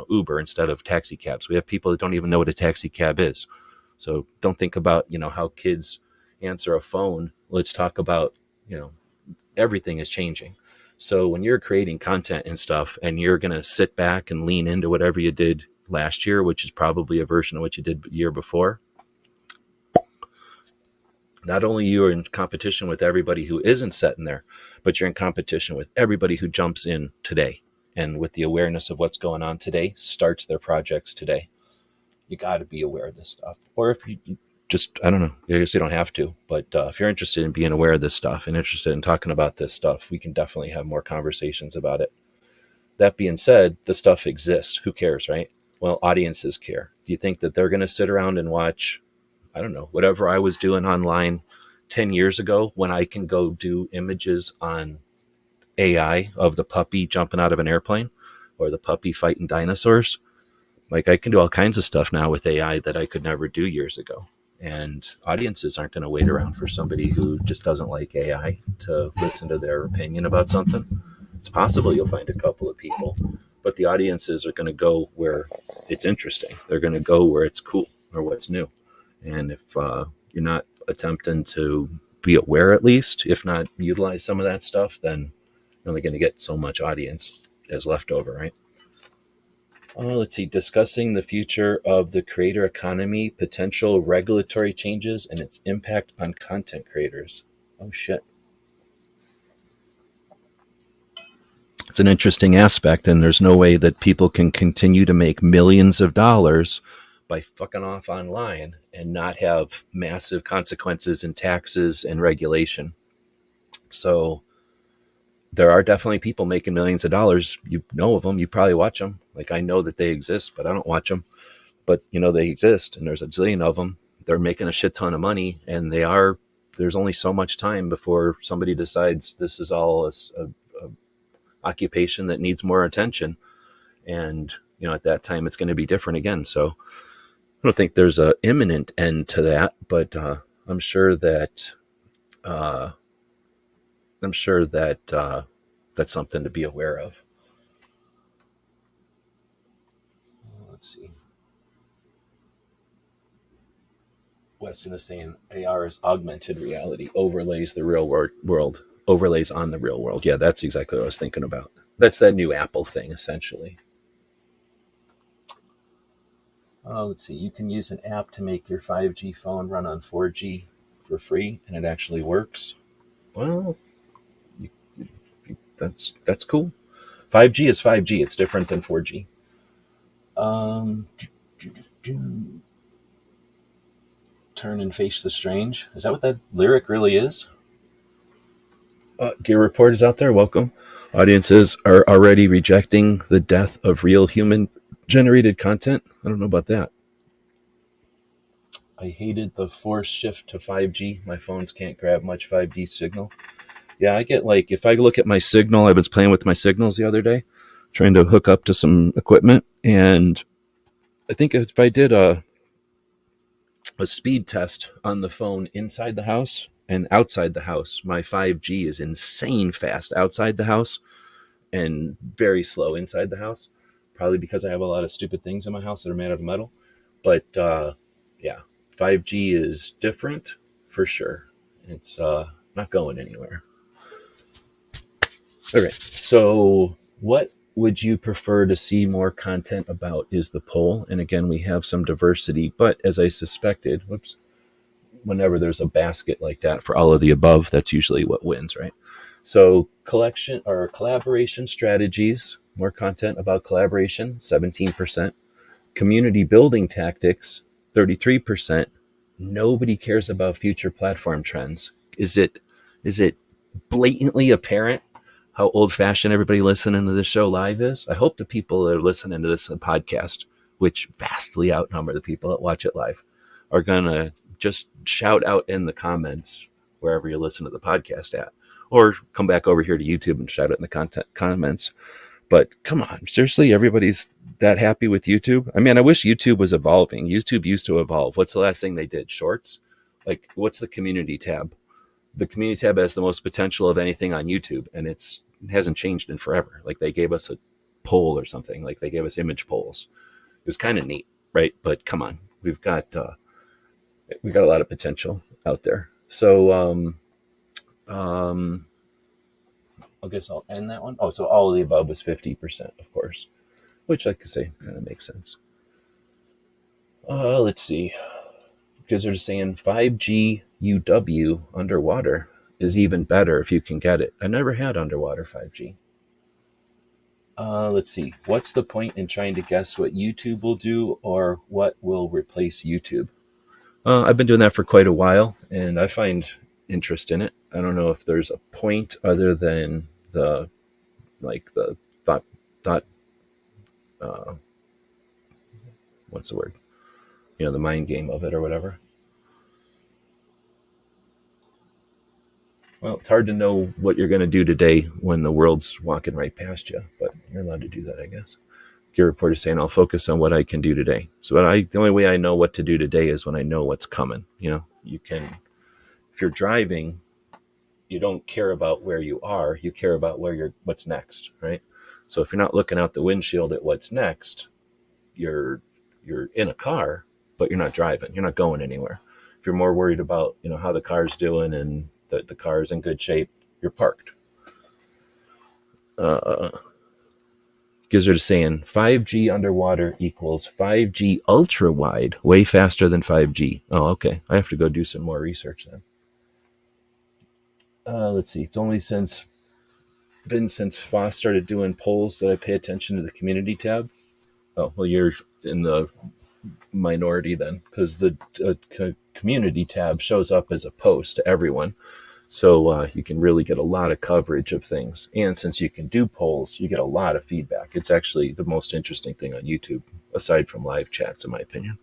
Uber instead of taxi cabs. We have people that don't even know what a taxi cab is. So don't think about how kids answer a phone. Let's talk about everything is changing. So when you're creating content and stuff, and you're going to sit back and lean into whatever you did last year, which is probably a version of what you did the year before, not only you're in competition with everybody who isn't sitting there, but you're in competition with everybody who jumps in today. And with the awareness of what's going on today, starts their projects today. You got to be aware of this stuff. Or if you just, I don't know, I guess you don't have to, but if you're interested in being aware of this stuff and interested in talking about this stuff, we can definitely have more conversations about it. That being said, the stuff exists. Who cares, right? Well, audiences care. Do you think that they're going to sit around and watch, I don't know, whatever I was doing online 10 years ago, when I can go do images on AI of the puppy jumping out of an airplane or the puppy fighting dinosaurs? Like, I can do all kinds of stuff now with AI that I could never do years ago. And audiences aren't going to wait around for somebody who just doesn't like AI to listen to their opinion about something. It's possible you'll find a couple of people, but the audiences are going to go where it's interesting. They're going to go where it's cool or what's new. And if you're not attempting to be aware, at least, if not utilize some of that stuff, then you're only going to get so much audience as leftover, right? Let's see, discussing the future of the creator economy, potential regulatory changes, and its impact on content creators. Oh, shit. It's an interesting aspect, and there's no way that people can continue to make millions of dollars by fucking off online and not have massive consequences in taxes and regulation. So there are definitely people making millions of dollars. You know of them. You probably watch them. Like, I know that they exist, but I don't watch them. But they exist, and there's a zillion of them. They're making a shit ton of money, and they are there's only so much time before somebody decides this is all a occupation that needs more attention. And, at that time it's going to be different again. So I don't think there's a imminent end to that, but I'm sure that that's something to be aware of. Let's see. Weston is saying AR is augmented reality, overlays the real world, overlays on the real world. Yeah, that's exactly what I was thinking about. That's that new Apple thing, essentially. Let's see. You can use an app to make your 5G phone run on 4G for free, and it actually works. Well, that's cool. 5G is 5G. It's different than 4G. Turn and face the strange. Is that what that lyric really is? Gear Report is out there. Welcome. Audiences are already rejecting the death of real human-generated content. I don't know about that. I hated the forced shift to 5G. My phones can't grab much 5G signal. Yeah, I get if I look at my signal, I was playing with my signals the other day, trying to hook up to some equipment, and I think if I did a speed test on the phone inside the house and outside the house, my 5G is insane fast outside the house and very slow inside the house, probably because I have a lot of stupid things in my house that are made out of metal. But yeah, 5G is different for sure. It's not going anywhere. Okay, so what would you prefer to see more content about is the poll. And again, we have some diversity, but as I suspected, whenever there's a basket like that for all of the above, that's usually what wins, right? So collection or collaboration strategies, more content about collaboration, 17%. Community building tactics, 33%. Nobody cares about future platform trends. Is it blatantly apparent how old-fashioned everybody listening to this show live is? I hope the people that are listening to this podcast, which vastly outnumber the people that watch it live, are going to just shout out in the comments wherever you listen to the podcast at, or come back over here to YouTube and shout it in the comments. But come on, seriously, everybody's that happy with YouTube? I mean, I wish YouTube was evolving. YouTube used to evolve. What's the last thing they did? Shorts? What's the community tab? The community tab has the most potential of anything on YouTube, and it hasn't changed in forever. They gave us a poll or something. They gave us image polls. It was kind of neat, right? But come on, we've got a lot of potential out there. So I guess I'll end that one. Oh, so all of the above was 50%, of course, which, like I say, kind of makes sense. Let's see. Because they're just saying 5G UW underwater is even better if you can get it. I never had underwater 5G. Let's see. What's the point in trying to guess what YouTube will do or what will replace YouTube? I've been doing that for quite a while, and I find interest in it. I don't know if there's a point other than the thought what's the word? The mind game of it or whatever. Well, it's hard to know what you're going to do today when the world's walking right past you, but you're allowed to do that, I guess. Gear Report is saying, I'll focus on what I can do today. So the only way I know what to do today is when I know what's coming. You can, if you're driving, you don't care about where you are. You care about what's next, right? So if you're not looking out the windshield at what's next, you're in a car, but you're not driving. You're not going anywhere. If you're more worried about, how the car's doing and the car's in good shape, you're parked. Gizzard is saying 5G underwater equals 5G ultra wide, way faster than 5G. Oh, okay. I have to go do some more research then. Let's see. It's only since Foss started doing polls that I pay attention to the community tab. Oh, well, you're in the minority then, because the community tab shows up as a post to everyone. So you can really get a lot of coverage of things. And since you can do polls, you get a lot of feedback. It's actually the most interesting thing on YouTube, aside from live chats, in my opinion.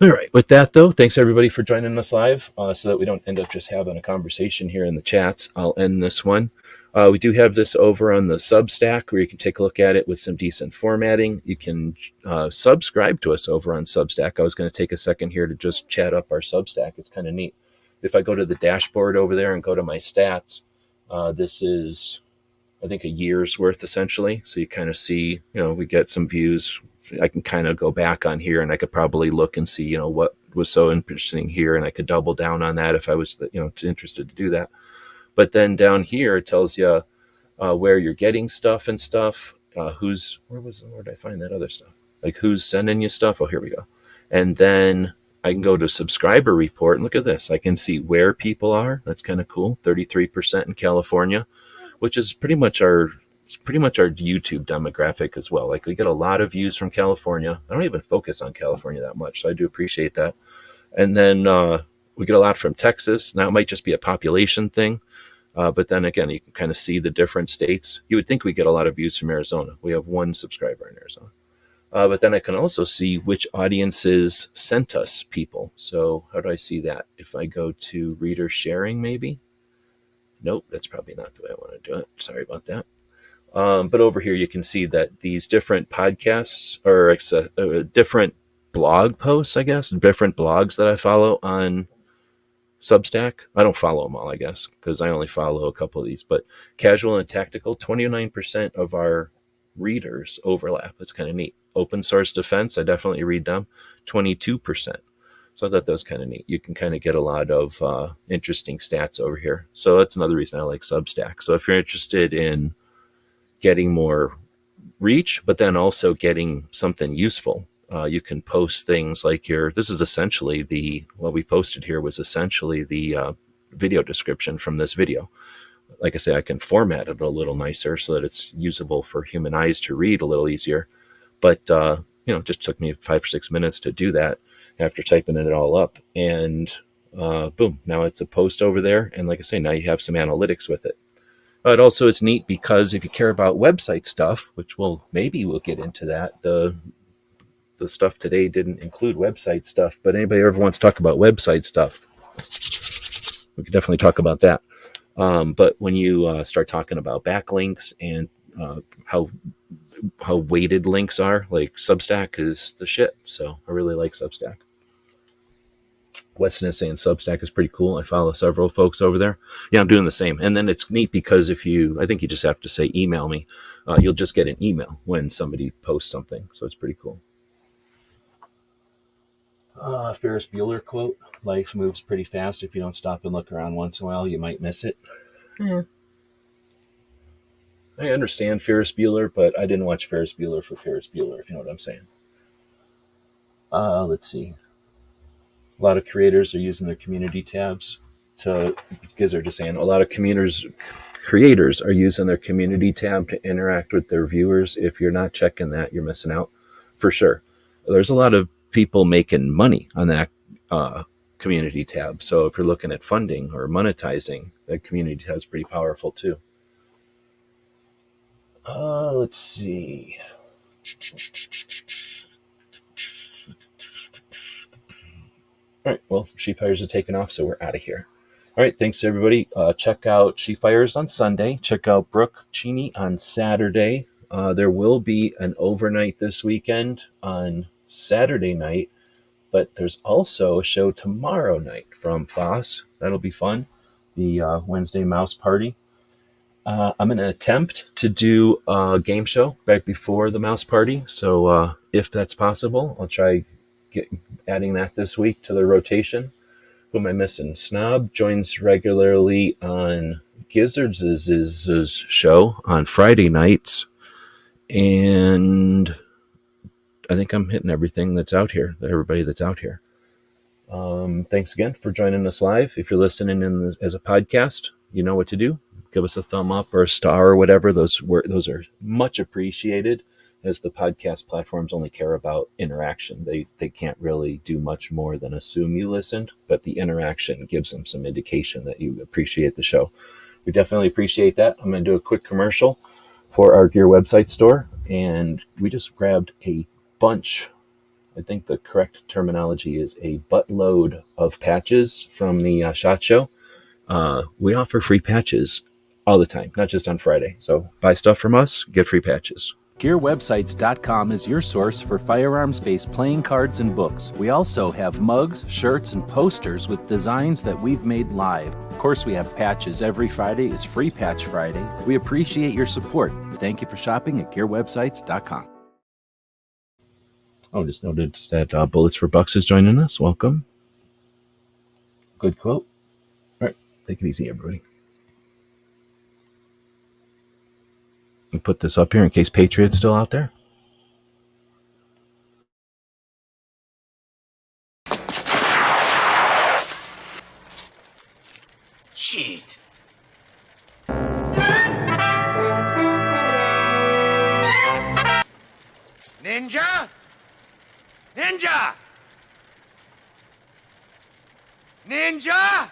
All right. With that, though, thanks everybody for joining us live so that we don't end up just having a conversation here in the chats. I'll end this one. We do have this over on the Substack where you can take a look at it with some decent formatting. You can subscribe to us over on Substack. I was going to take a second here to just chat up our Substack. It's kind of neat. If I go to the dashboard over there and go to my stats, this is, I think, a year's worth essentially. So you kind of see, we get some views. I can kind of go back on here and I could probably look and see, what was so interesting here. And I could double down on that if I was, interested to do that. But then down here, it tells you where you're getting stuff and stuff. Where did I find that other stuff? Like who's sending you stuff? Oh, here we go. And then I can go to subscriber report and look at this. I can see where people are. That's kind of cool. 33% in California, which is pretty much our YouTube demographic as well. Like we get a lot of views from California. I don't even focus on California that much, so I do appreciate that. And then we get a lot from Texas. Now it might just be a population thing, but then again, you can kind of see the different states. You would think we get a lot of views from Arizona. We have one subscriber in Arizona. But then I can also see which audiences sent us people. So how do I see that? If I go to reader sharing, maybe? Nope, that's probably not the way I want to do it. Sorry about that. But over here, you can see that these different podcasts or different blog posts, I guess, different blogs that I follow on Substack. I don't follow them all, I guess, because I only follow a couple of these. But Casual and Tactical, 29% of our readers overlap. It's kind of neat. Open Source Defense, I definitely read them, 22%. So I thought that was kind of neat. You can kind of get a lot of interesting stats over here. So that's another reason I like Substack. So if you're interested in getting more reach, but then also getting something useful, you can post things like this is essentially what we posted here was essentially the video description from this video. Like I say, I can format it a little nicer so that it's usable for human eyes to read a little easier. But, it just took me 5 or 6 minutes to do that after typing it all up. And boom, now it's a post over there. And like I say, now you have some analytics with it. It also is neat because if you care about website stuff, which maybe we'll get into that. The stuff today didn't include website stuff, but anybody ever wants to talk about website stuff, we could definitely talk about that. But when you start talking about backlinks and how weighted links are, like Substack is the shit. So I really like Substack. Weston is saying Substack is pretty cool. I follow several folks over there. Yeah, I'm doing the same. And then it's neat because I think you just have to say email me. You'll just get an email when somebody posts something. So it's pretty cool. Ferris Bueller quote, life moves pretty fast. If you don't stop and look around once in a while, you might miss it. Yeah. I understand Ferris Bueller, but I didn't watch Ferris Bueller for Ferris Bueller, if you know what I'm saying. Let's see. A lot of creators are using their community tabs because they're just saying a lot of creators are using their community tab to interact with their viewers. If you're not checking that, you're missing out for sure. There's a lot of people making money on that community tab. So if you're looking at funding or monetizing, that community tab is pretty powerful too. Let's see. All right, well, She Fires are taking off, so we're out of here. All right, thanks, everybody. Check out She Fires on Sunday. Check out Brooke Cheney on Saturday. There will be an overnight this weekend on Saturday night, but there's also a show tomorrow night from Foss. That'll be fun. The Wednesday Mouse Party. I'm going to attempt to do a game show right before the Mouse Party. So if that's possible, I'll try adding that this week to the rotation. Who am I missing? Snob joins regularly on Gizzards' show on Friday nights. And I think I'm hitting everything that's out here, everybody that's out here. Thanks again for joining us live. If you're listening as a podcast, you know what to do. Give us a thumb up or a star or whatever. Those are much appreciated, as the podcast platforms only care about interaction. They can't really do much more than assume you listened, but the interaction gives them some indication that you appreciate the show. We definitely appreciate that. I'm going to do a quick commercial for our gear website store, and we just grabbed a bunch I think the correct terminology is a buttload of patches from the SHOT Show. We offer free patches all the time, not just on Friday. So buy stuff from us, get free patches. GearWebsites.com is your source for firearms-based playing cards and books. We also have mugs, shirts, and posters with designs that we've made live. Of course, we have patches. Every Friday is Free Patch Friday. We appreciate your support. Thank you for shopping at GearWebsites.com. Oh, just noticed that Bullets for Bucks is joining us. Welcome. Good quote. All right, take it easy, everybody. I'll put this up here in case Patriot's still out there. Shit. Ninja? Ninja! Ninja!